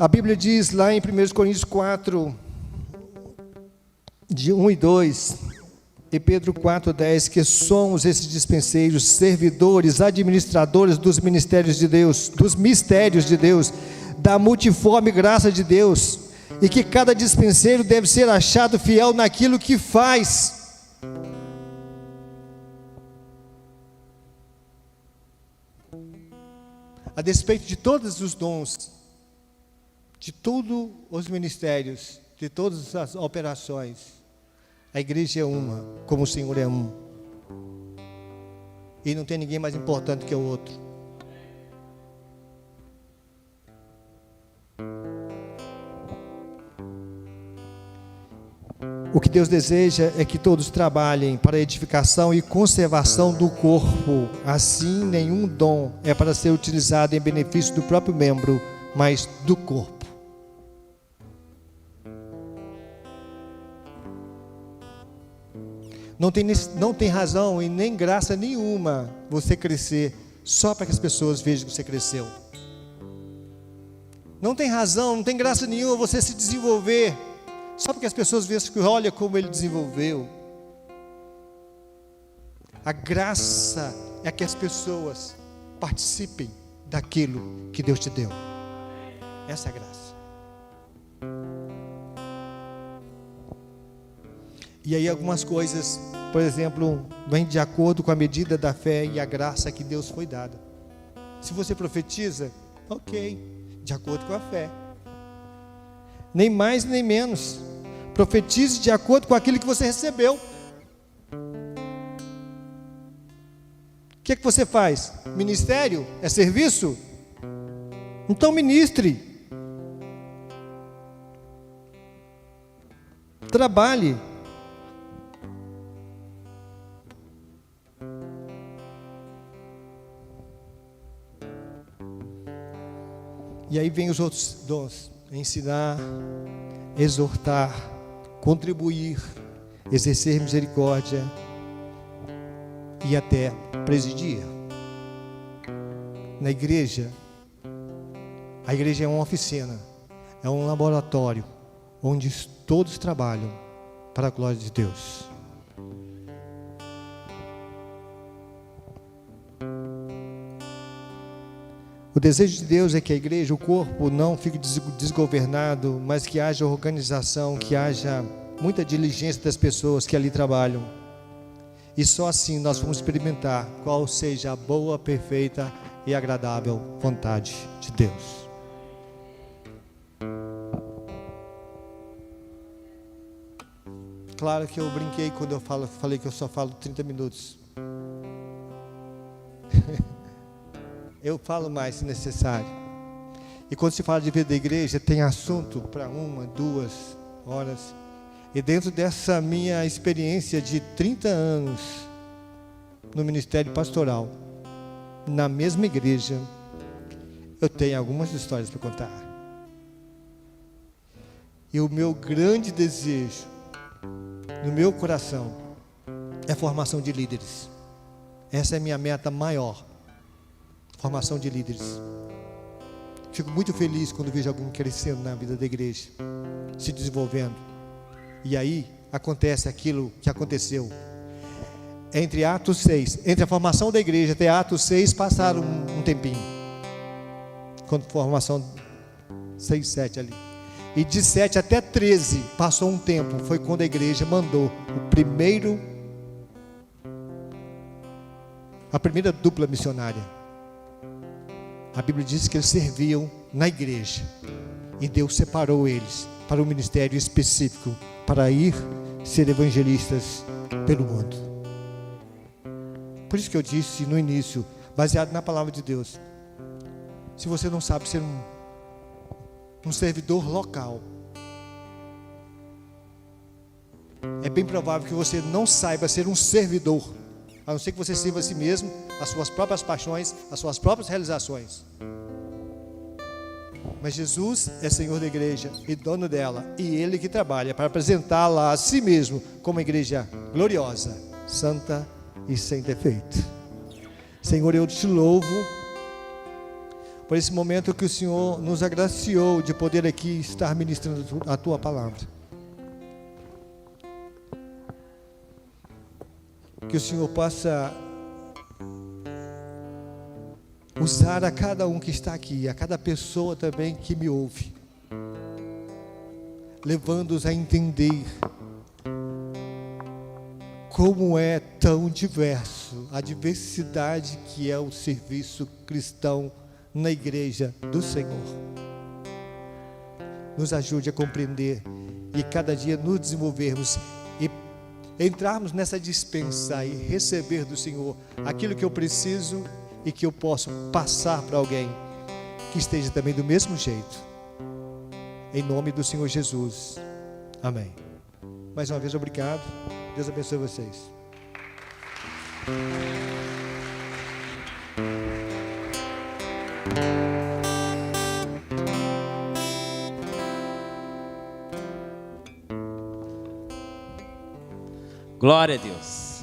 A Bíblia diz lá em 1 Coríntios 4, de 1 e 2, e Pedro 4:10, que somos esses dispenseiros, servidores, administradores dos mistérios de Deus, da multiforme graça de Deus, e que cada dispenseiro deve ser achado fiel naquilo que faz. A despeito de todos os dons, de todos os ministérios, de todas as operações, a igreja é uma, como o Senhor é um. E não tem ninguém mais importante que o outro. O que Deus deseja é que todos trabalhem para a edificação e conservação do corpo. Assim, nenhum dom é para ser utilizado em benefício do próprio membro, mas do corpo. Não tem razão e nem graça nenhuma você crescer só para que as pessoas vejam que você cresceu. Não tem razão, não tem graça nenhuma você se desenvolver só para que as pessoas vejam que olha como ele desenvolveu. A graça é que as pessoas participem daquilo que Deus te deu. Essa é a graça. E aí algumas coisas, por exemplo, vêm de acordo com a medida da fé e a graça que Deus foi dada. Se você profetiza, ok, de acordo com a fé. Nem mais nem menos. Profetize de acordo com aquilo que você recebeu. O que é que você faz? Ministério? É serviço? Então ministre. Trabalhe. E aí vem os outros dons: ensinar, exortar, contribuir, exercer misericórdia e até presidir. Na igreja, a igreja é uma oficina, é um laboratório, onde todos trabalham para a glória de Deus. O desejo de Deus é que a igreja, o corpo, não fique desgovernado, mas que haja organização, que haja muita diligência das pessoas que ali trabalham. E só assim nós vamos experimentar qual seja a boa, perfeita e agradável vontade de Deus. Claro que eu brinquei quando eu falei que eu só falo 30 minutos. Eu falo mais se necessário. E quando se fala de vida da igreja, tem assunto para 1, 2 horas. E dentro dessa minha experiência de 30 anos no ministério pastoral, na mesma igreja, eu tenho algumas histórias para contar. E o meu grande desejo, no meu coração, é a formação de líderes. Essa é a minha meta maior. Formação de líderes. Fico muito feliz quando vejo alguém crescendo na vida da igreja, se desenvolvendo. E aí acontece aquilo que aconteceu. Entre Atos 6, entre a formação da igreja até Atos 6, passaram um tempinho. quando formação 6, 7 ali. E de 7 até 13, passou um tempo, foi quando a igreja mandou a primeira dupla missionária. A Bíblia diz que eles serviam na igreja. E Deus separou eles para um ministério específico, para ir ser evangelistas pelo mundo. Por isso que eu disse no início, baseado na palavra de Deus, se você não sabe ser um servidor local, é bem provável que você não saiba ser um servidor, a não ser que você sirva a si mesmo, as suas próprias paixões, as suas próprias realizações. Mas Jesus é Senhor da igreja e dono dela, e Ele que trabalha para apresentá-la a si mesmo como uma igreja gloriosa, santa e sem defeito. Senhor, eu te louvo por esse momento que o Senhor nos agraciou de poder aqui estar ministrando a Tua palavra. Que o Senhor possa usar a cada um que está aqui, a cada pessoa também que me ouve, levando-os a entender como é tão diverso a diversidade que é o serviço cristão na igreja do Senhor. Nos ajude a compreender e cada dia nos desenvolvermos e entrarmos nessa dispensa e receber do Senhor aquilo que eu preciso e que eu posso passar para alguém que esteja também do mesmo jeito. Em nome do Senhor Jesus. Amém. Mais uma vez, obrigado. Deus abençoe vocês. Glória a Deus.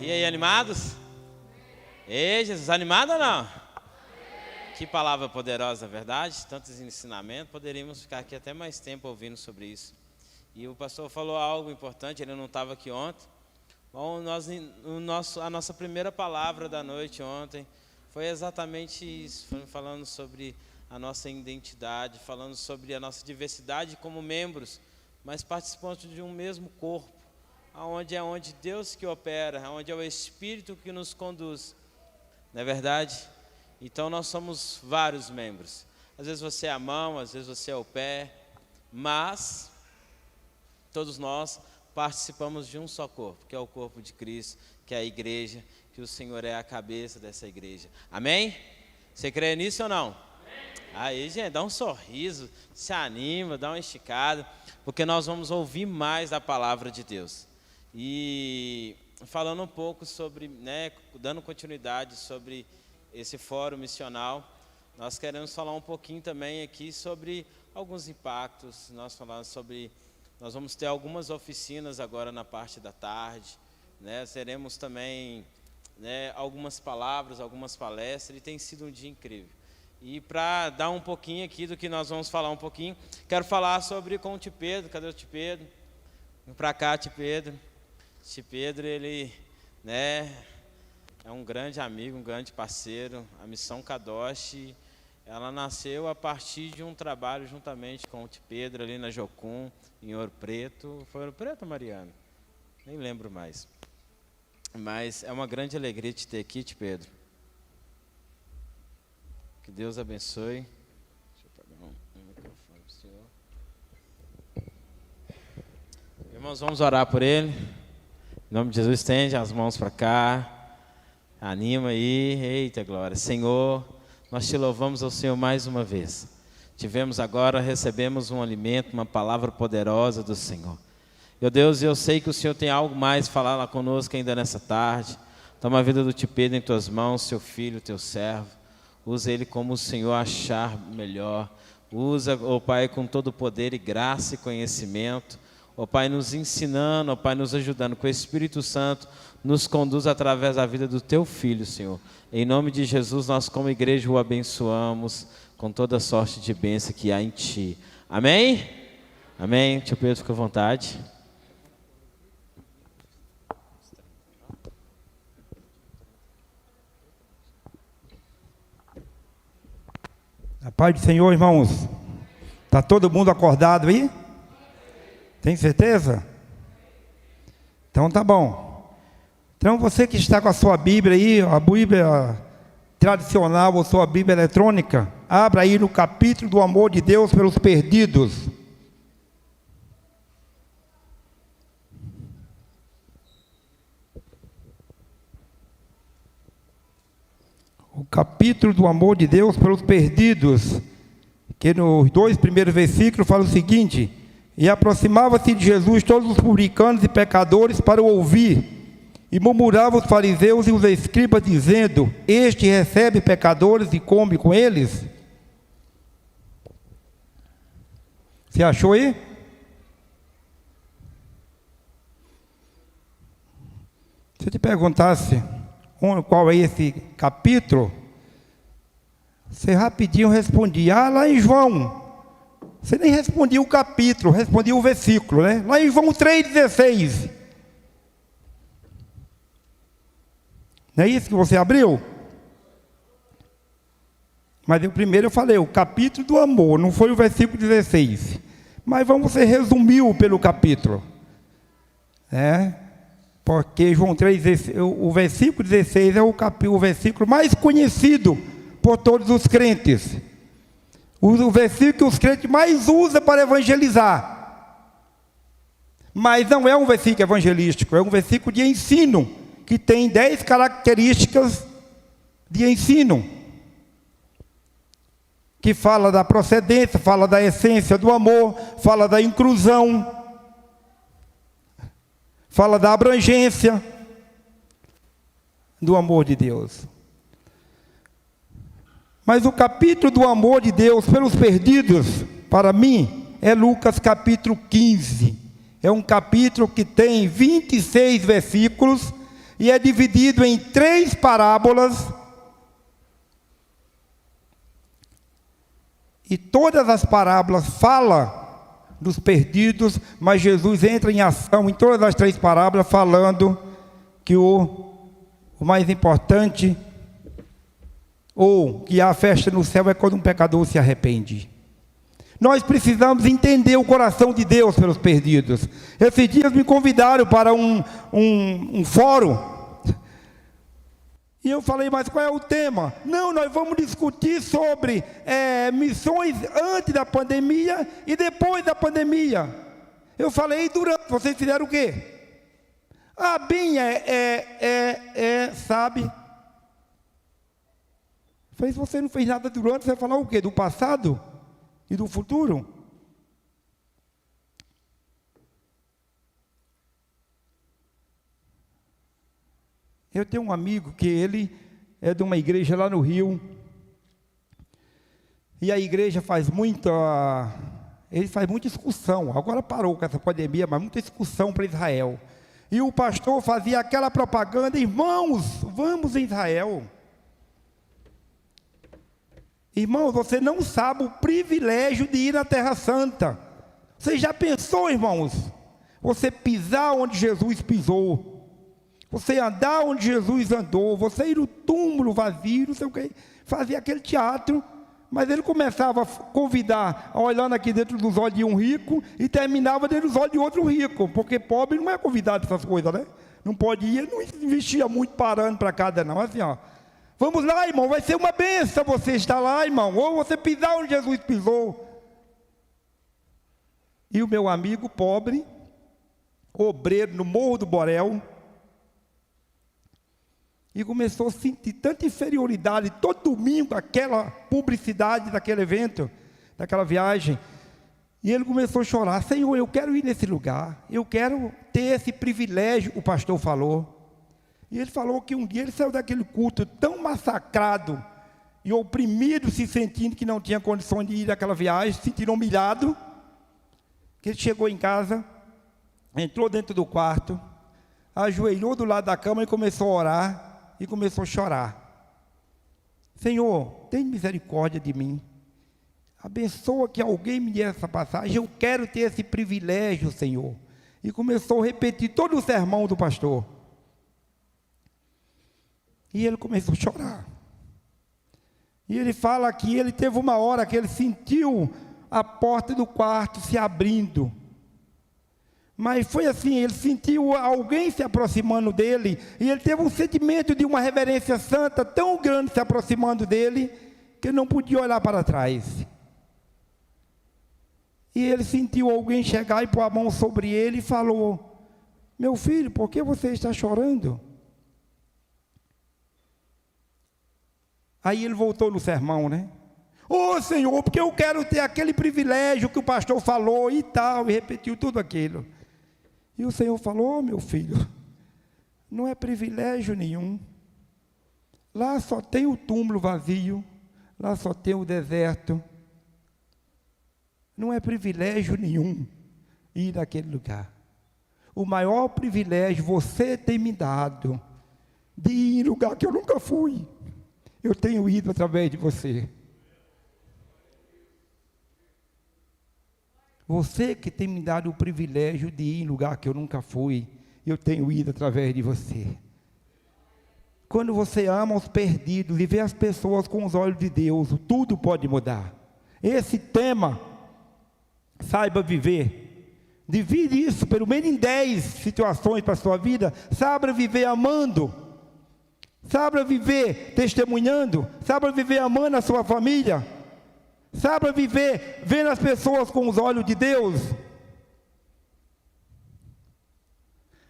E aí, animados? Ei, Jesus, animado ou não? Que palavra poderosa, verdade? Tantos ensinamentos, poderíamos ficar aqui até mais tempo ouvindo sobre isso. E o pastor falou algo importante, ele não estava aqui ontem. Bom, a nossa primeira palavra da noite ontem foi exatamente isso, foi falando sobre a nossa identidade, falando sobre a nossa diversidade como membros, mas participantes de um mesmo corpo, onde Deus que opera, onde é o Espírito que nos conduz. Não é verdade? Então nós somos vários membros. Às vezes você é a mão, às vezes você é o pé, mas todos nós participamos de um só corpo, que é o corpo de Cristo, que é a igreja, que o Senhor é a cabeça dessa igreja. Amém? Você crê nisso ou não? Amém. Aí, gente, dá um sorriso, se anima, dá uma esticada, porque nós vamos ouvir mais da palavra de Deus. E falando um pouco sobre, dando continuidade sobre esse fórum missional, nós queremos falar um pouquinho também aqui sobre alguns impactos. Nós vamos ter algumas oficinas agora na parte da tarde, teremos também algumas palavras, algumas palestras, e tem sido um dia incrível. E para dar um pouquinho aqui do que nós vamos falar um pouquinho, quero falar sobre com o Tio Pedro. Cadê o Tio Pedro? Vem para cá, Tio Pedro. Tio Pedro, ele é um grande amigo, um grande parceiro. A Missão Kadosh, ela nasceu a partir de um trabalho juntamente com o Tio Pedro ali na Jocum, em Ouro Preto. Foi Ouro Preto, Mariana? Nem lembro mais. Mas é uma grande alegria te ter aqui, Tio Pedro. Que Deus abençoe. Deixa eu pegar um microfone para o senhor. Irmãos, vamos orar por ele. Em nome de Jesus, estende as mãos para cá. Anima aí. Eita glória. Senhor, nós te louvamos ao Senhor mais uma vez. Recebemos um alimento, uma palavra poderosa do Senhor. Meu Deus, eu sei que o Senhor tem algo mais a falar lá conosco ainda nessa tarde. Toma a vida do Tio Pedro em tuas mãos, seu filho, teu servo. Usa ele como o Senhor achar melhor. Usa, ó Pai, com todo o poder e graça e conhecimento. Ó Pai, nos ensinando, ó Pai, nos ajudando. Com o Espírito Santo, nos conduz através da vida do Teu Filho, Senhor. Em nome de Jesus, nós como igreja o abençoamos com toda sorte de bênção que há em Ti. Amém? Amém? Tio Pedro, fica à vontade. A paz do Senhor, irmãos. Está todo mundo acordado aí? Tem certeza? Então tá bom. Então você que está com a sua Bíblia aí, a Bíblia tradicional ou sua Bíblia eletrônica, abra aí no capítulo do amor de Deus pelos perdidos. O capítulo do amor de Deus pelos perdidos, que nos 2 primeiros versículos fala o seguinte: e aproximava-se de Jesus todos os publicanos e pecadores para o ouvir, e murmuravam os fariseus e os escribas, dizendo: este recebe pecadores e come com eles. Você achou aí? Se eu te perguntasse qual é esse capítulo, você rapidinho respondia: lá em João. Você nem respondia o capítulo, respondia o versículo, né? Lá em João 3,16. Não é isso que você abriu? Mas primeiro eu falei o capítulo do amor, não foi o versículo 16. Mas você resumiu pelo capítulo, né? Porque João 3, o versículo 16 é o versículo mais conhecido por todos os crentes. O versículo que os crentes mais usam para evangelizar. Mas não é um versículo evangelístico, é um versículo de ensino, que tem 10 características de ensino. Que fala da procedência, fala da essência do amor, fala da inclusão, fala da abrangência do amor de Deus. Mas o capítulo do amor de Deus pelos perdidos, para mim, é Lucas capítulo 15. É um capítulo que tem 26 versículos e é dividido em 3 parábolas. E todas as parábolas falam dos perdidos, mas Jesus entra em ação em todas as 3 parábolas, falando que o mais importante, ou que a festa no céu, é quando um pecador se arrepende. Nós precisamos entender o coração de Deus pelos perdidos. Esses dias me convidaram para um fórum, e eu falei: mas qual é o tema? Não, nós vamos discutir sobre missões antes da pandemia e depois da pandemia. Eu falei: e durante, vocês fizeram o quê? Bem, sabe? Eu falei: se você não fez nada durante, você vai falar o quê? Do passado e do futuro? Eu tenho um amigo que ele é de uma igreja lá no Rio, e a igreja faz muita excursão. Agora parou com essa pandemia, mas muita excursão para Israel. E o pastor fazia aquela propaganda: irmãos, vamos em Israel. Irmãos, você não sabe o privilégio de ir na Terra Santa. Você já pensou, irmãos? Você pisar onde Jesus pisou, você andar onde Jesus andou, você ir no túmulo vazio, não sei o que, fazia aquele teatro, mas ele começava a convidar, olhando aqui dentro dos olhos de um rico, e terminava dentro dos olhos de outro rico, porque pobre não é convidado para essas coisas, né? Não pode ir, ele não investia muito parando para cada, não, assim, ó. Vamos lá, irmão, vai ser uma bênção você estar lá, irmão, ou você pisar onde Jesus pisou. E o meu amigo pobre, obreiro no Morro do Borel, e começou a sentir tanta inferioridade, todo domingo, aquela publicidade daquele evento, daquela viagem. E ele começou a chorar: Senhor, eu quero ir nesse lugar, eu quero ter esse privilégio, o pastor falou. E ele falou que um dia ele saiu daquele culto tão massacrado e oprimido, se sentindo que não tinha condições de ir naquela viagem, se sentindo humilhado, que ele chegou em casa, entrou dentro do quarto, ajoelhou do lado da cama e começou a orar. E começou a chorar: Senhor, tem misericórdia de mim, abençoa que alguém me dê essa passagem, eu quero ter esse privilégio, Senhor. E começou a repetir todo o sermão do pastor. E ele começou a chorar. E ele fala que ele teve uma hora que ele sentiu a porta do quarto se abrindo. Mas foi assim, ele sentiu alguém se aproximando dele, e ele teve um sentimento de uma reverência santa tão grande se aproximando dele, que ele não podia olhar para trás. E ele sentiu alguém chegar e pôr a mão sobre ele e falou: meu filho, por que você está chorando? Aí ele voltou no sermão, né? Ô Senhor, porque eu quero ter aquele privilégio que o pastor falou e tal, e repetiu tudo aquilo. E o Senhor falou: oh, meu filho, não é privilégio nenhum. Lá só tem o túmulo vazio, lá só tem o deserto. Não é privilégio nenhum ir naquele lugar. O maior privilégio você tem me dado de ir em lugar que eu nunca fui. Eu tenho ido através de você. Você que tem me dado o privilégio de ir em lugar que eu nunca fui, eu tenho ido através de você. Quando você ama os perdidos e vê as pessoas com os olhos de Deus, tudo pode mudar. Esse tema, saiba viver. Divide isso pelo menos em 10 situações para a sua vida. Saiba viver amando. Saiba viver testemunhando. Saiba viver amando a sua família. Saiba viver vendo as pessoas com os olhos de Deus.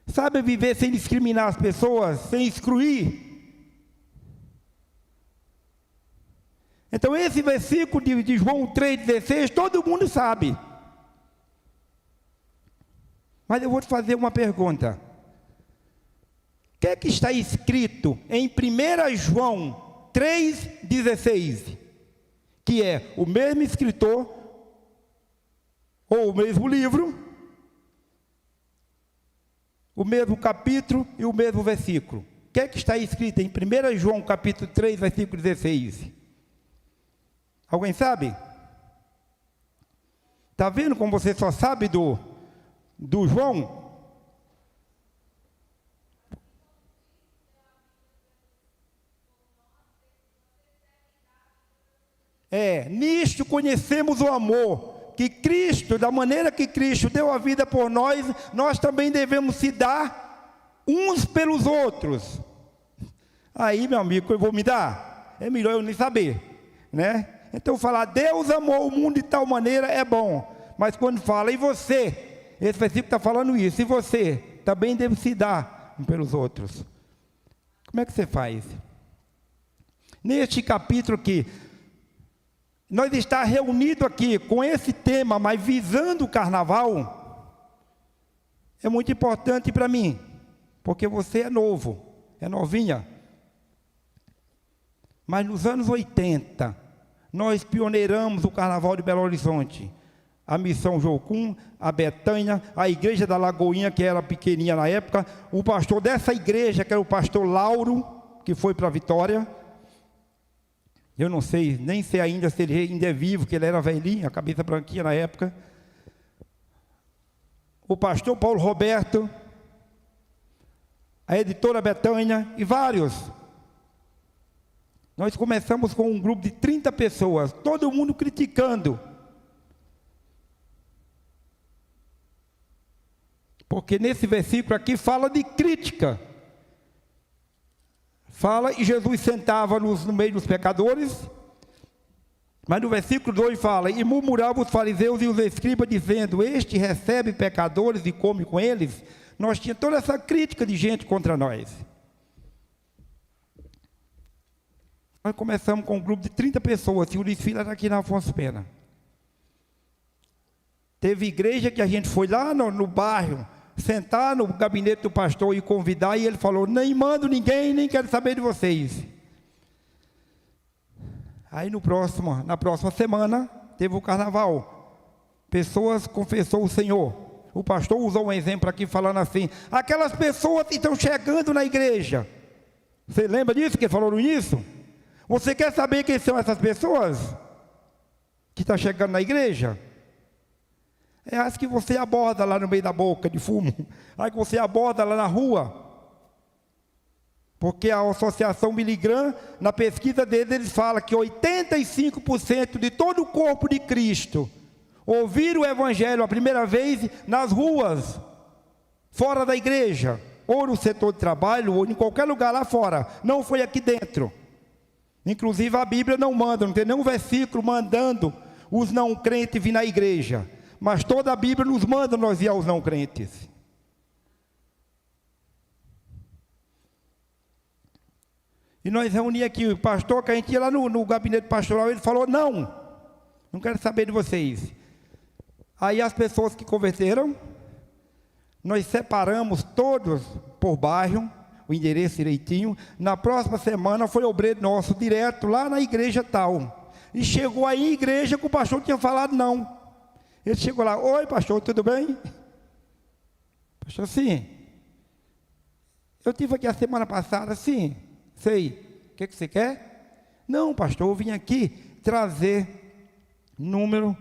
Saiba viver sem discriminar as pessoas, sem excluir. Então esse versículo de João 3,16, todo mundo sabe. Mas eu vou te fazer uma pergunta. O que é que está escrito em 1 João 3,16? Que é o mesmo escritor, ou o mesmo livro, o mesmo capítulo e o mesmo versículo. O que é que está escrito em 1 João capítulo 3, versículo 16? Alguém sabe? Está vendo como você só sabe do João? Nisto conhecemos o amor, que Cristo, da maneira que Cristo deu a vida por nós, nós também devemos se dar uns pelos outros. Aí, meu amigo, eu vou me dar? É melhor eu nem saber, né? Então falar, Deus amou o mundo de tal maneira é bom, mas quando fala, e você? Esse versículo está falando isso, e você? Também deve se dar uns pelos outros. Como é que você faz? Neste capítulo aqui, nós estamos reunidos aqui com esse tema, mas visando o carnaval, é muito importante para mim, porque você é novo, é novinha. Mas nos anos 80, nós pioneiramos o carnaval de Belo Horizonte. A Missão Jocum, a Betânia, a Igreja da Lagoinha, que era pequenininha na época, o pastor dessa igreja, que era o pastor Lauro, que foi para Vitória. Eu não sei, nem sei ainda se ele ainda é vivo, que ele era velhinho, a cabeça branquinha na época. O pastor Paulo Roberto, a editora Betânia e vários. Nós começamos com um grupo de 30 pessoas, todo mundo criticando. Porque nesse versículo aqui fala de crítica. Fala, e Jesus sentava no meio dos pecadores, mas no versículo 2 fala, e murmuravam os fariseus e os escribas, dizendo, este recebe pecadores e come com eles. Nós tínhamos toda essa crítica de gente contra nós. Nós começamos com um grupo de 30 pessoas, e o desfile era aqui na Afonso Pena. Teve igreja que a gente foi lá no bairro, sentar no gabinete do pastor e convidar, e ele falou, nem mando ninguém, nem quero saber de vocês. Aí na próxima semana, teve o carnaval. Pessoas confessou o Senhor. O pastor usou um exemplo aqui falando assim, aquelas pessoas que estão chegando na igreja. Você lembra disso que ele falou no início? Você quer saber quem são essas pessoas que estão chegando na igreja? É as que você aborda lá no meio da boca de fumo, as que você aborda lá na rua. Porque a Associação Billy Graham, na pesquisa deles, eles falam que 85% de todo o corpo de Cristo ouviram o Evangelho a primeira vez nas ruas, fora da igreja, ou no setor de trabalho, ou em qualquer lugar lá fora. Não foi aqui dentro. Inclusive a Bíblia não manda, não tem nenhum versículo mandando os não crentes vir na igreja. Mas toda a Bíblia nos manda nós ir aos não crentes. E nós reunimos aqui o pastor, que a gente ia lá no gabinete pastoral, ele falou, não quero saber de vocês. Aí as pessoas que converteram, nós separamos todos por bairro, o endereço direitinho. Na próxima semana foi obreiro nosso direto lá na igreja tal. E chegou aí a igreja que o pastor não tinha falado não. Ele chegou lá, oi pastor, tudo bem? Pastor, sim. Eu estive aqui a semana passada, sim. Sei. O que você quer? Não, pastor, eu vim aqui trazer número.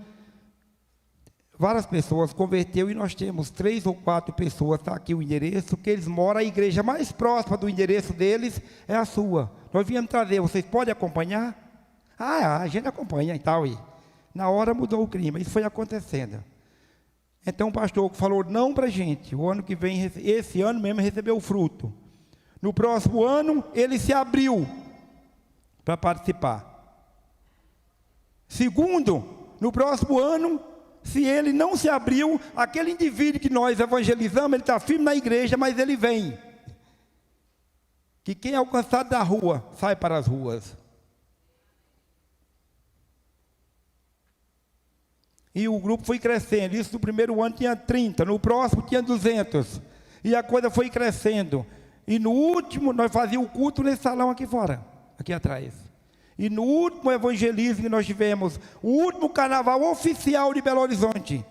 Várias pessoas converteu e nós temos 3 ou 4 pessoas, está aqui o endereço, que eles moram, a igreja mais próxima do endereço deles é a sua. Nós viemos trazer, vocês podem acompanhar? A gente acompanha e tal. E na hora mudou o clima, isso foi acontecendo. Então o pastor falou não para a gente, o ano que vem, esse ano mesmo recebeu o fruto. No próximo ano, ele se abriu para participar. Segundo, no próximo ano, se ele não se abriu, aquele indivíduo que nós evangelizamos, ele está firme na igreja, mas ele vem. Que quem é alcançado da rua, sai para as ruas. E o grupo foi crescendo. Isso no primeiro ano tinha 30, no próximo tinha 200. E a coisa foi crescendo. E no último, nós fazíamos o culto nesse salão aqui fora, aqui atrás. E no último evangelismo que nós tivemos, o último carnaval oficial de Belo Horizonte,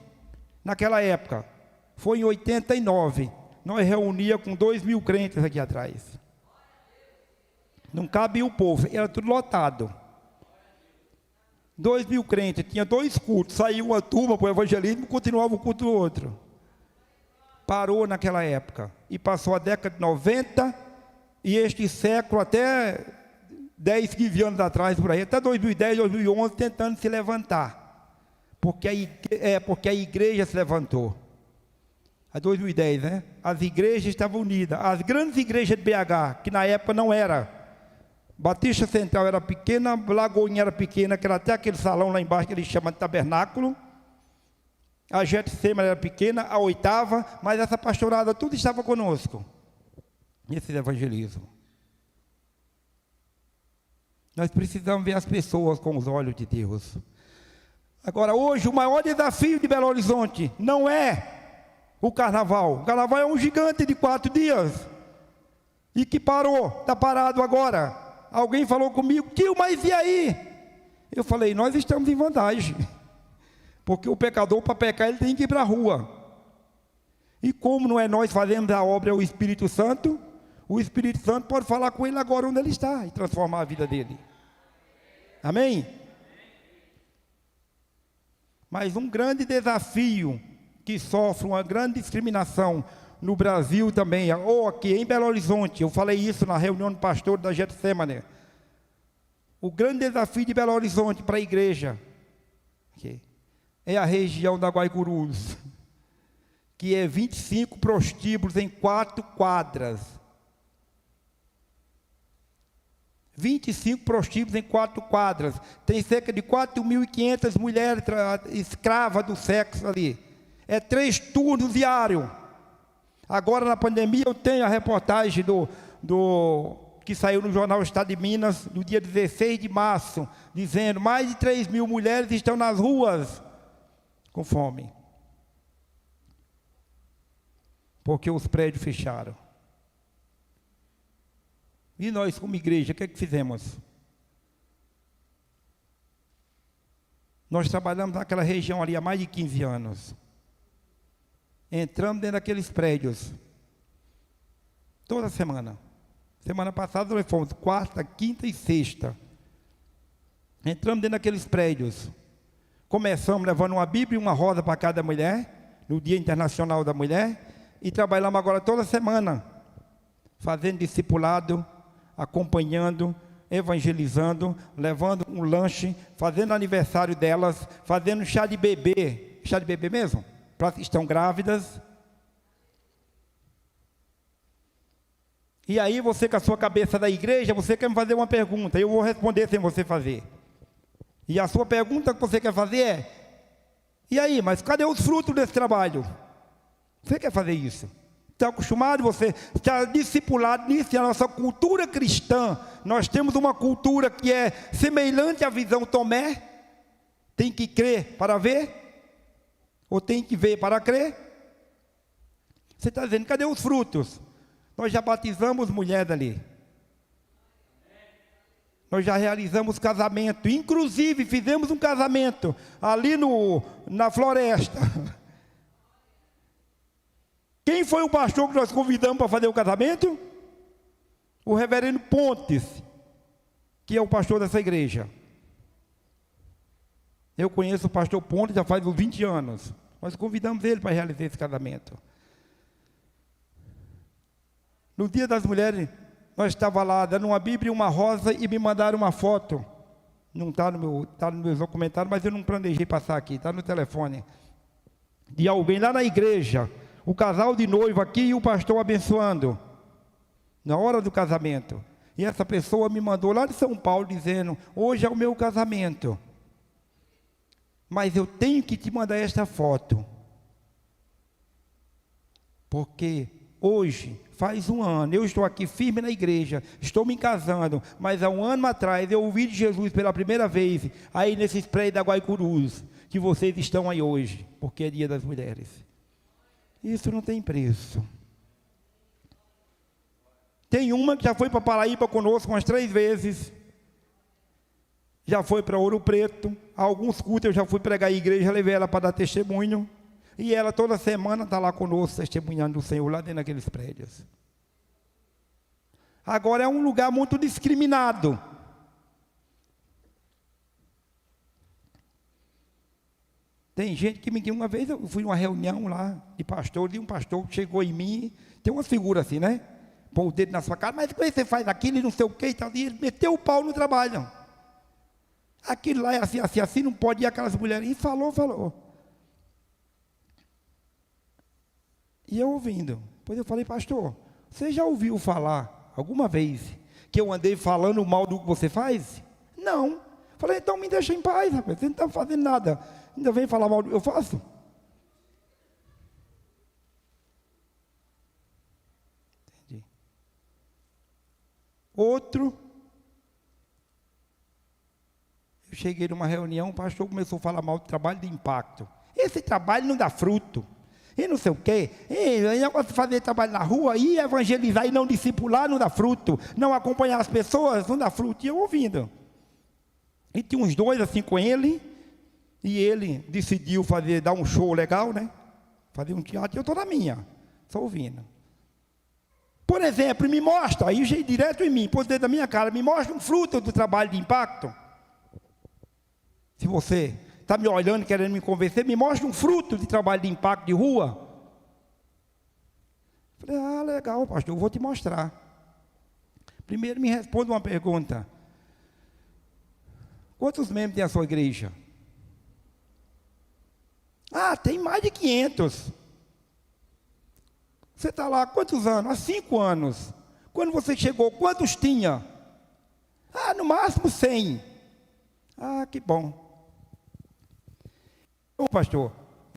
naquela época, foi em 89. Nós reuníamos com 2.000 crentes aqui atrás. Não cabia o povo, era tudo lotado. 2.000 crentes, tinha 2 cultos, saiu uma turma para o evangelismo e continuava o culto do outro. Parou naquela época. E passou a década de 90 e este século até 10, 15 anos atrás, por aí, até 2010, 2011, tentando se levantar. Porque a igreja se levantou. A 2010, né? As igrejas estavam unidas. As grandes igrejas de BH, que na época não era. Batista Central era pequena, Lagoinha era pequena, que era até aquele salão lá embaixo que eles chamam de tabernáculo. A Getsemane era pequena, a 8ª, mas essa pastorada tudo estava conosco. Esse evangelismo. Nós precisamos ver as pessoas com os olhos de Deus. Agora, hoje, o maior desafio de Belo Horizonte não é o carnaval. O carnaval é um gigante de 4 dias. E que parou, está parado agora. Alguém falou comigo, tio, mas e aí? Eu falei, nós estamos em vantagem. Porque o pecador, para pecar, ele tem que ir para a rua. E como não é nós fazemos a obra, é o Espírito Santo, o Espírito Santo pode falar com ele agora onde ele está e transformar a vida dele. Amém? Mas um grande desafio que sofre uma grande discriminação no Brasil também, ou aqui em Belo Horizonte, eu falei isso na reunião do pastor da Getsemane. O grande desafio de Belo Horizonte para a igreja é a região da Guaicurus, que é 25 prostíbulos em 4 quadras. 25 prostíbulos em 4 quadras. Tem cerca de 4.500 mulheres escravas do sexo ali. É 3 turnos diários. Agora, na pandemia, eu tenho a reportagem que saiu no jornal Estado de Minas, no dia 16 de março, dizendo mais de 3.000 mulheres estão nas ruas com fome. Porque os prédios fecharam. E nós, como igreja, o que é que fizemos? Nós trabalhamos naquela região ali há mais de 15 anos. Entramos dentro daqueles prédios. Toda semana. Semana passada nós fomos quarta, quinta e sexta. Entramos dentro daqueles prédios. Começamos levando uma Bíblia e uma rosa para cada mulher, no Dia Internacional da Mulher. E trabalhamos agora toda semana, fazendo discipulado acompanhando, evangelizando, levando um lanche, fazendo aniversário delas, fazendo chá de bebê mesmo, para que estão grávidas. E aí você com a sua cabeça da igreja, você quer me fazer uma pergunta, eu vou responder sem você fazer. E a sua pergunta que você quer fazer é: e aí, mas cadê os frutos desse trabalho? Você quer fazer isso? Está acostumado, você está discipulado nisso, e a nossa cultura cristã, nós temos uma cultura que é semelhante à visão Tomé, tem que crer para ver, ou tem que ver para crer. Você está dizendo, cadê os frutos? Nós já batizamos mulher ali. Nós já realizamos casamento, inclusive fizemos um casamento ali na floresta. Quem foi o pastor que nós convidamos para fazer o casamento? O reverendo Pontes, que é o pastor dessa igreja. Eu conheço o pastor Pontes já faz uns 20 anos. Nós convidamos ele para realizar esse casamento. No Dia das Mulheres, nós estávamos lá dando uma Bíblia e uma rosa e me mandaram uma foto. Não está no meu documentário, mas eu não planejei passar aqui, está no telefone. De alguém lá na igreja, o casal de noivo aqui e o pastor abençoando, na hora do casamento. E essa pessoa me mandou lá de São Paulo dizendo, hoje é o meu casamento, mas eu tenho que te mandar esta foto, porque hoje faz um ano, eu estou aqui firme na igreja, estou me casando, mas há um ano atrás eu ouvi de Jesus pela primeira vez, aí nesses prédios da Guaicurus, que vocês estão aí hoje, porque é Dia das Mulheres. Isso não tem preço. Tem uma que já foi para Paraíba conosco umas 3 vezes, já foi para Ouro Preto, alguns cultos eu já fui pregar a igreja, levei ela para dar testemunho, e ela toda semana está lá conosco, testemunhando do Senhor, lá dentro daqueles prédios. Agora é um lugar muito discriminado. Tem gente que uma vez eu fui numa reunião lá de pastor, e um pastor chegou em mim, tem uma figura assim, né? Põe o dedo na sua cara, mas como é que você faz aquilo e não sei o que e tal, e ele meteu o pau no trabalho. Aquilo lá é assim, não pode ir aquelas mulheres. E falou. E eu ouvindo. Depois eu falei, pastor, você já ouviu falar alguma vez que eu andei falando mal do que você faz? Não. Falei, então me deixa em paz, rapaz, você não está fazendo nada. Ainda vem falar mal do que eu faço? Entendi. Outro. Eu cheguei numa reunião, o pastor começou a falar mal do trabalho de impacto. Esse trabalho não dá fruto. E não sei o quê. E negócio de fazer trabalho na rua, e evangelizar e não discipular não dá fruto. Não acompanhar as pessoas não dá fruto. E eu ouvindo. E tinha uns 2 assim com ele. E ele decidiu dar um show legal, né? Fazer um teatro. E eu estou na minha, só ouvindo. Por exemplo, me mostra, aí direto em mim, pôs o dedo na minha cara, me mostra um fruto do trabalho de impacto. Se você está me olhando, querendo me convencer, me mostra um fruto de trabalho de impacto de rua. Falei, legal, pastor, eu vou te mostrar. Primeiro me responda uma pergunta. Quantos membros tem a sua igreja? Tem mais de 500. Você está lá há quantos anos? Há 5 anos. Quando você chegou, quantos tinha? No máximo 100. Que bom. Então, pastor,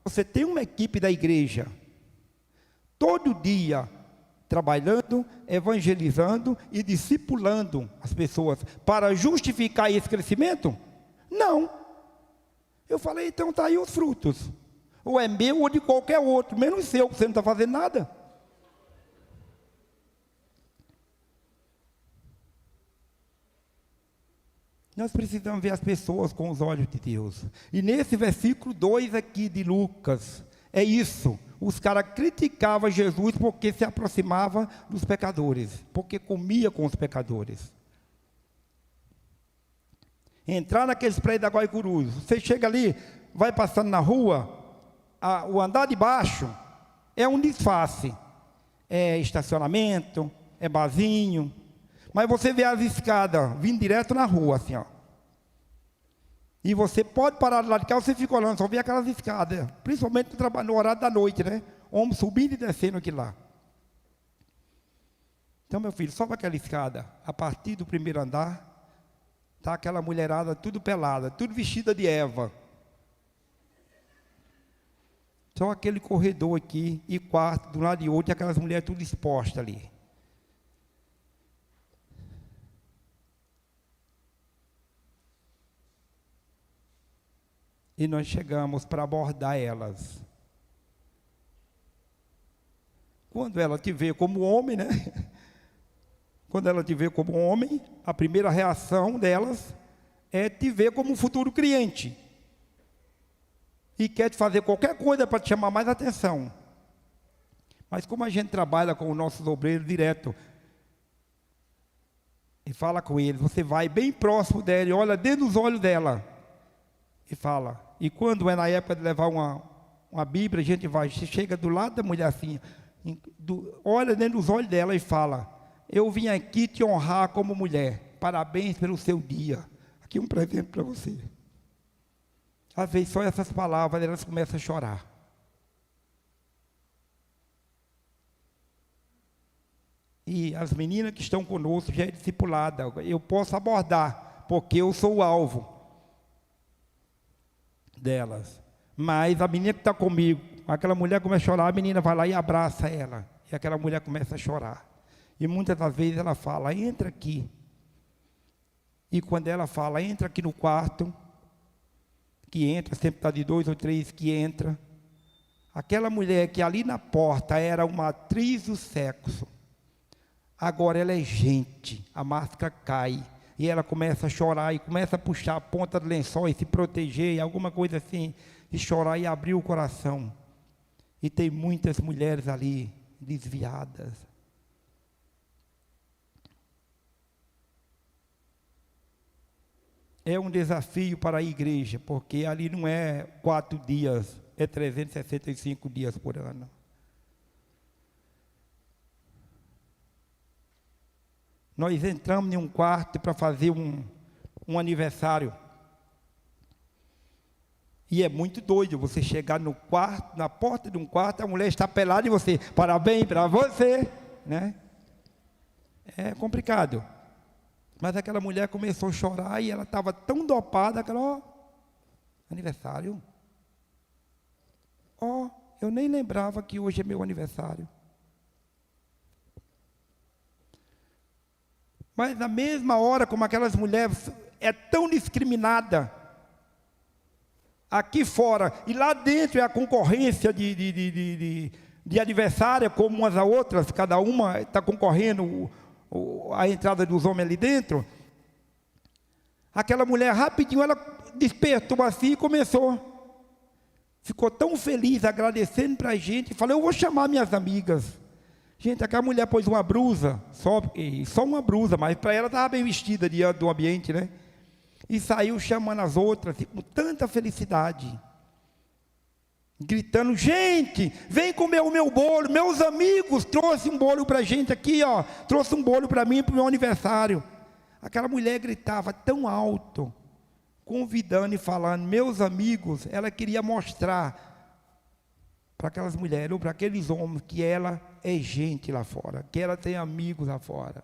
você tem uma equipe da igreja, todo dia, trabalhando, evangelizando e discipulando as pessoas, para justificar esse crescimento? Não. Eu falei, então está aí os frutos. Ou é meu ou de qualquer outro, menos seu, que você não está fazendo nada. Nós precisamos ver as pessoas com os olhos de Deus. E nesse versículo 2 aqui de Lucas, é isso. Os caras criticavam Jesus porque se aproximava dos pecadores, porque comia com os pecadores. Entrar naqueles prédios da Guaicurus, você chega ali, vai passando na rua, o andar de baixo é um disfarce. É estacionamento, é barzinho. Mas você vê as escadas vindo direto na rua, assim, ó. E você pode parar do lado de cá, você fica olhando, só vê aquelas escadas. Principalmente no horário da noite, né? Homem subindo e descendo aqui lá. Então, meu filho, sobe aquela escada. A partir do primeiro andar, está aquela mulherada tudo pelada, tudo vestida de Eva. Só aquele corredor aqui e quarto, de um lado e outro, e aquelas mulheres tudo expostas ali. E nós chegamos para abordar elas. Quando ela te vê como homem, né? Quando ela te vê como homem, a primeira reação delas é te ver como um futuro cliente. E quer te fazer qualquer coisa para te chamar mais atenção. Mas como a gente trabalha com os nossos obreiros direto, e fala com eles, você vai bem próximo dela e olha dentro dos olhos dela. E fala. E quando é na época de levar uma Bíblia, a gente vai, chega do lado da mulher assim, olha dentro dos olhos dela e fala: eu vim aqui te honrar como mulher. Parabéns pelo seu dia. Aqui um presente para você. Às vezes só essas palavras, elas começam a chorar. E as meninas que estão conosco já é discipulada. Eu posso abordar, porque eu sou o alvo delas. Mas a menina que está comigo, aquela mulher começa a chorar, a menina vai lá e abraça ela. E aquela mulher começa a chorar. E muitas das vezes ela fala: entra aqui. E quando ela fala: entra aqui no quarto, que entra, sempre está de 2 ou 3 que entra. Aquela mulher que ali na porta era uma atriz do sexo, agora ela é gente, a máscara cai. E ela começa a chorar e começa a puxar a ponta do lençol e se proteger, alguma coisa assim, e chorar e abrir o coração. E tem muitas mulheres ali desviadas. É um desafio para a igreja, porque ali não é 4 dias, é 365 dias por ano. Nós entramos em um quarto para fazer um aniversário. E é muito doido você chegar no quarto, na porta de um quarto, a mulher está pelada e você: parabéns para você, né? É complicado. Mas aquela mulher começou a chorar e ela estava tão dopada que ela: aniversário? Eu nem lembrava que hoje é meu aniversário. Mas na mesma hora, como aquelas mulheres é tão discriminada aqui fora, e lá dentro é a concorrência de adversária, como umas a outras, cada uma está concorrendo a entrada dos homens ali dentro. Aquela mulher rapidinho, ela despertou assim e começou. Ficou tão feliz, agradecendo para a gente, falou: eu vou chamar minhas amigas. Gente, aquela mulher pôs uma blusa, só uma blusa, mas para ela estava bem vestida diante do ambiente, né? E saiu chamando as outras, com tanta felicidade. Gritando: gente, vem comer o meu bolo. Meus amigos trouxe um bolo para a gente aqui, ó. Trouxe um bolo para mim, para o meu aniversário. Aquela mulher gritava tão alto, convidando e falando, meus amigos. Ela queria mostrar para aquelas mulheres, ou para aqueles homens, que ela é gente lá fora, que ela tem amigos lá fora.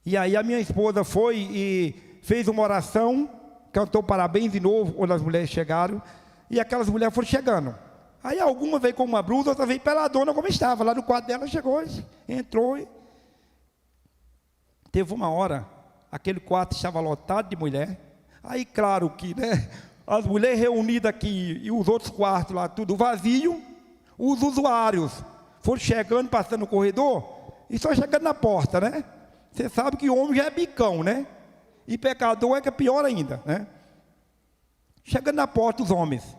E aí a minha esposa foi e fez uma oração, cantou parabéns de novo, quando as mulheres chegaram, e aquelas mulheres foram chegando. Aí alguma veio com uma blusa, outra veio peladona como estava, lá no quarto dela, chegou, entrou. E teve uma hora, aquele quarto estava lotado de mulher. Aí claro que, né, as mulheres reunidas aqui e os outros quartos lá, tudo vazio. Os usuários foram chegando, passando no corredor, e só chegando na porta, né? Você sabe que o homem já é bicão, né? E pecador é que é pior ainda, né? Chegando na porta os homens.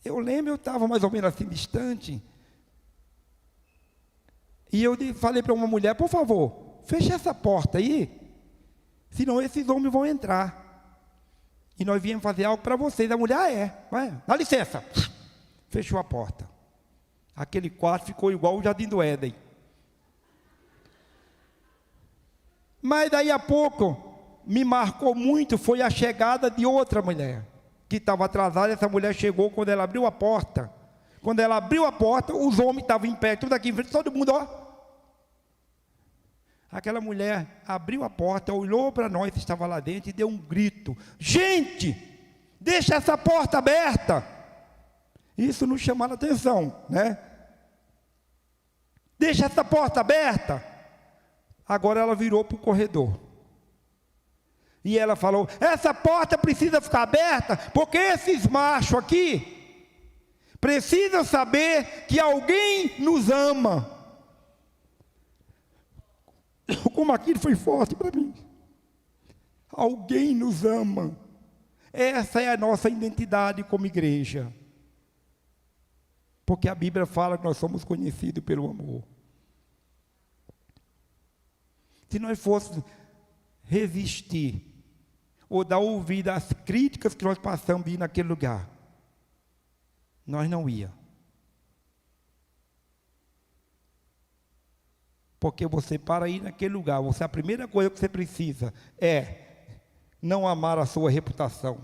Eu lembro, eu estava mais ou menos assim, distante. E eu falei para uma mulher: por favor, feche essa porta aí, senão esses homens vão entrar. E nós viemos fazer algo para vocês. A mulher: vai, dá licença. Fechou a porta. Aquele quarto ficou igual o Jardim do Éden. Mas daí a pouco, me marcou muito, foi a chegada de outra mulher, que estava atrasada. Essa mulher chegou quando ela abriu a porta. Quando ela abriu a porta, os homens estavam em pé, tudo aqui em frente, todo mundo, ó. Aquela mulher abriu a porta, olhou para nós que estava lá dentro e deu um grito: gente, deixa essa porta aberta. Isso nos chamou a atenção, né? Deixa essa porta aberta. Agora ela virou para o corredor. E ela falou: essa porta precisa ficar aberta, porque esses machos aqui precisam saber que alguém nos ama. Como aquilo foi forte para mim. Alguém nos ama. Essa é a nossa identidade como igreja. Porque a Bíblia fala que nós somos conhecidos pelo amor. Se nós fôssemos resistir ou dar ouvido às críticas que nós passamos ir naquele lugar, nós não ia. Porque você, para ir naquele lugar, a primeira coisa que você precisa é não amar a sua reputação.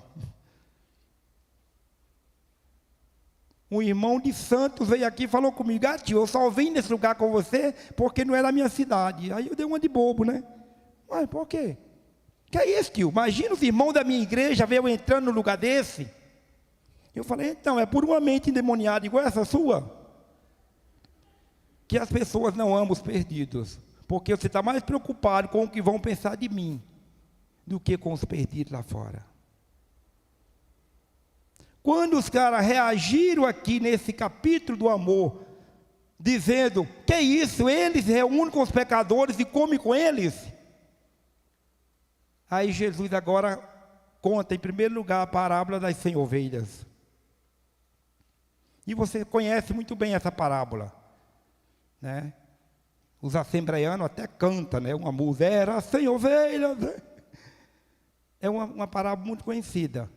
Um irmão de Santos veio aqui e falou comigo: Gatinho, eu só vim nesse lugar com você porque não era a minha cidade. Aí eu dei uma de bobo, né? Mas por quê? Que é isso, tio? Imagina os irmãos da minha igreja veio entrando no lugar desse. Eu falei: então, é por uma mente endemoniada igual essa sua, que as pessoas não amam os perdidos, porque você está mais preocupado com o que vão pensar de mim do que com os perdidos lá fora. Quando os caras reagiram aqui nesse capítulo do amor, dizendo: que isso, eles reúnem com os pecadores e comem com eles. Aí Jesus agora conta em primeiro lugar a parábola das 100 ovelhas. E você conhece muito bem essa parábola, né? Os assembleianos até cantam, né? Uma música: era 100 ovelhas. É uma parábola muito conhecida.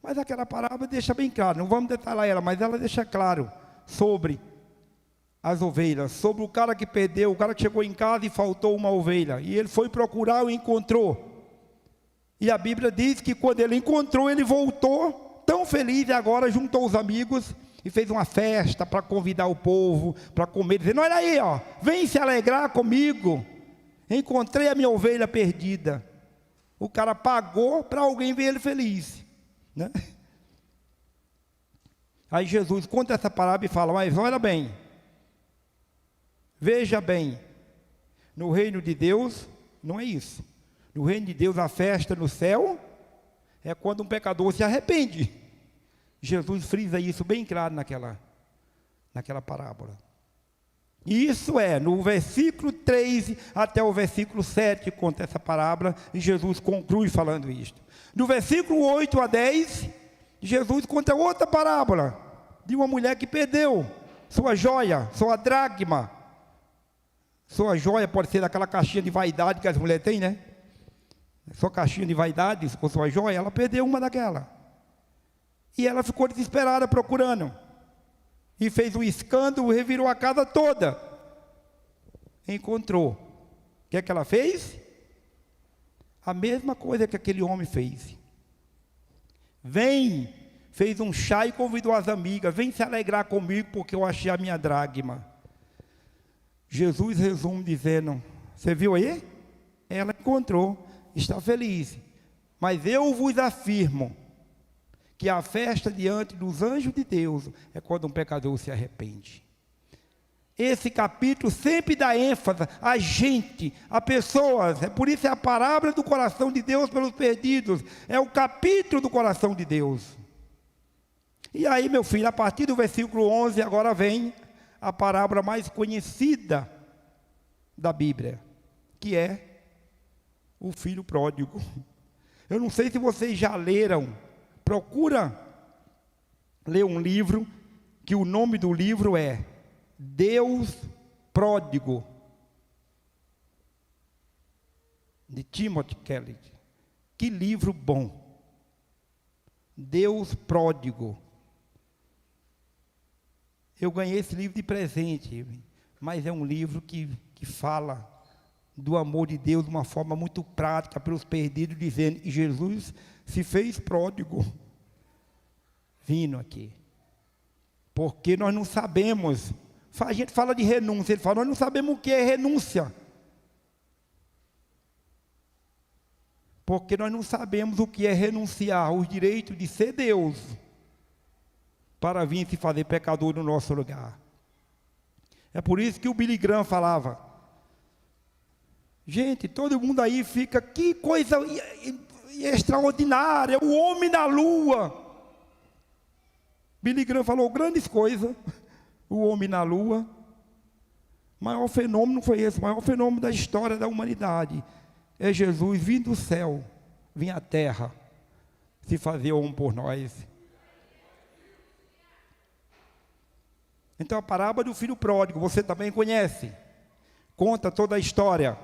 Mas aquela parábola deixa bem claro, não vamos detalhar ela, mas ela deixa claro sobre as ovelhas, sobre o cara que perdeu, o cara que chegou em casa e faltou uma ovelha, e ele foi procurar e encontrou. E a Bíblia diz que quando ele encontrou, ele voltou tão feliz, e agora juntou os amigos e fez uma festa para convidar o povo para comer, dizendo: olha aí, ó, vem se alegrar comigo, encontrei a minha ovelha perdida. O cara pagou para alguém ver ele feliz, né? Aí Jesus conta essa parábola e fala: mas olha bem, veja bem, no reino de Deus não é isso. No reino de Deus a festa no céu é quando um pecador se arrepende. Jesus frisa isso bem claro naquela parábola. E isso é, no versículo 3 até o versículo 7, conta essa parábola, e Jesus conclui falando isto. No versículo 8 a 10, Jesus conta outra parábola, de uma mulher que perdeu sua joia, sua dracma. Sua joia pode ser aquela caixinha de vaidade que as mulheres têm, né? Sua caixinha de vaidade com sua joia, ela perdeu uma daquela. E ela ficou desesperada procurando. E fez um escândalo, revirou a casa toda. Encontrou. O que é que ela fez? A mesma coisa que aquele homem fez. Vem, fez um chá e convidou as amigas: vem se alegrar comigo porque eu achei a minha dracma. Jesus resume dizendo: você viu aí? Ela encontrou, está feliz. Mas eu vos afirmo que a festa diante dos anjos de Deus é quando um pecador se arrepende. Esse capítulo sempre dá ênfase a gente, a pessoas. É por isso é a parábola do coração de Deus pelos perdidos. É o capítulo do coração de Deus. E aí, meu filho, a partir do versículo 11, agora vem a parábola mais conhecida da Bíblia, que é o filho pródigo. Eu não sei se vocês já leram. Procura ler um livro, que o nome do livro é Deus Pródigo, de Timothy Keller. Que livro bom! Deus Pródigo. Eu ganhei esse livro de presente, mas é um livro que fala do amor de Deus de uma forma muito prática pelos perdidos, dizendo que Jesus se fez pródigo, vindo aqui. Porque nós não sabemos, a gente fala de renúncia, ele fala, nós não sabemos o que é renúncia. Porque nós não sabemos o que é renunciar aos direitos de ser Deus, para vir se fazer pecador no nosso lugar. É por isso que o Billy Graham falava, gente, todo mundo aí fica, que coisa extraordinária, o homem na lua. Billy Graham falou grandes coisas, o homem na lua. O maior fenômeno não foi esse, o maior fenômeno da história da humanidade é Jesus vindo do céu, vir à terra, se fazer homem por nós. Então a parábola do filho pródigo, você também conhece. Conta toda a história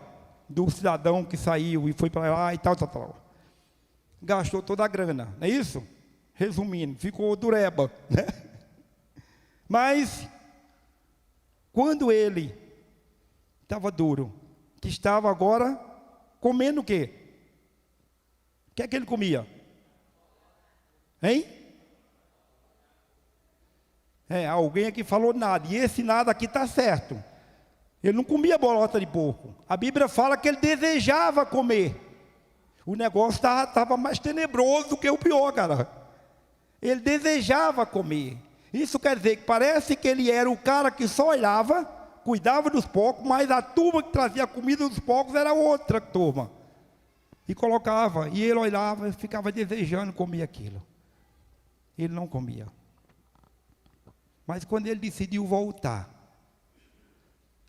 do cidadão que saiu e foi para lá e tal. Gastou toda a grana, não é isso? Resumindo, ficou dureba, né? Mas, quando ele estava duro, que estava agora comendo o quê? O que é que ele comia? Hein? Alguém aqui falou nada, e esse nada aqui está certo. Ele não comia bolota de porco. A Bíblia fala que ele desejava comer. O negócio estava mais tenebroso do que o pior, cara. Ele desejava comer. Isso quer dizer que parece que ele era o cara que só olhava, cuidava dos porcos, mas a turma que trazia a comida dos porcos era outra turma. E colocava, e ele olhava e ficava desejando comer aquilo. Ele não comia. Mas quando ele decidiu voltar,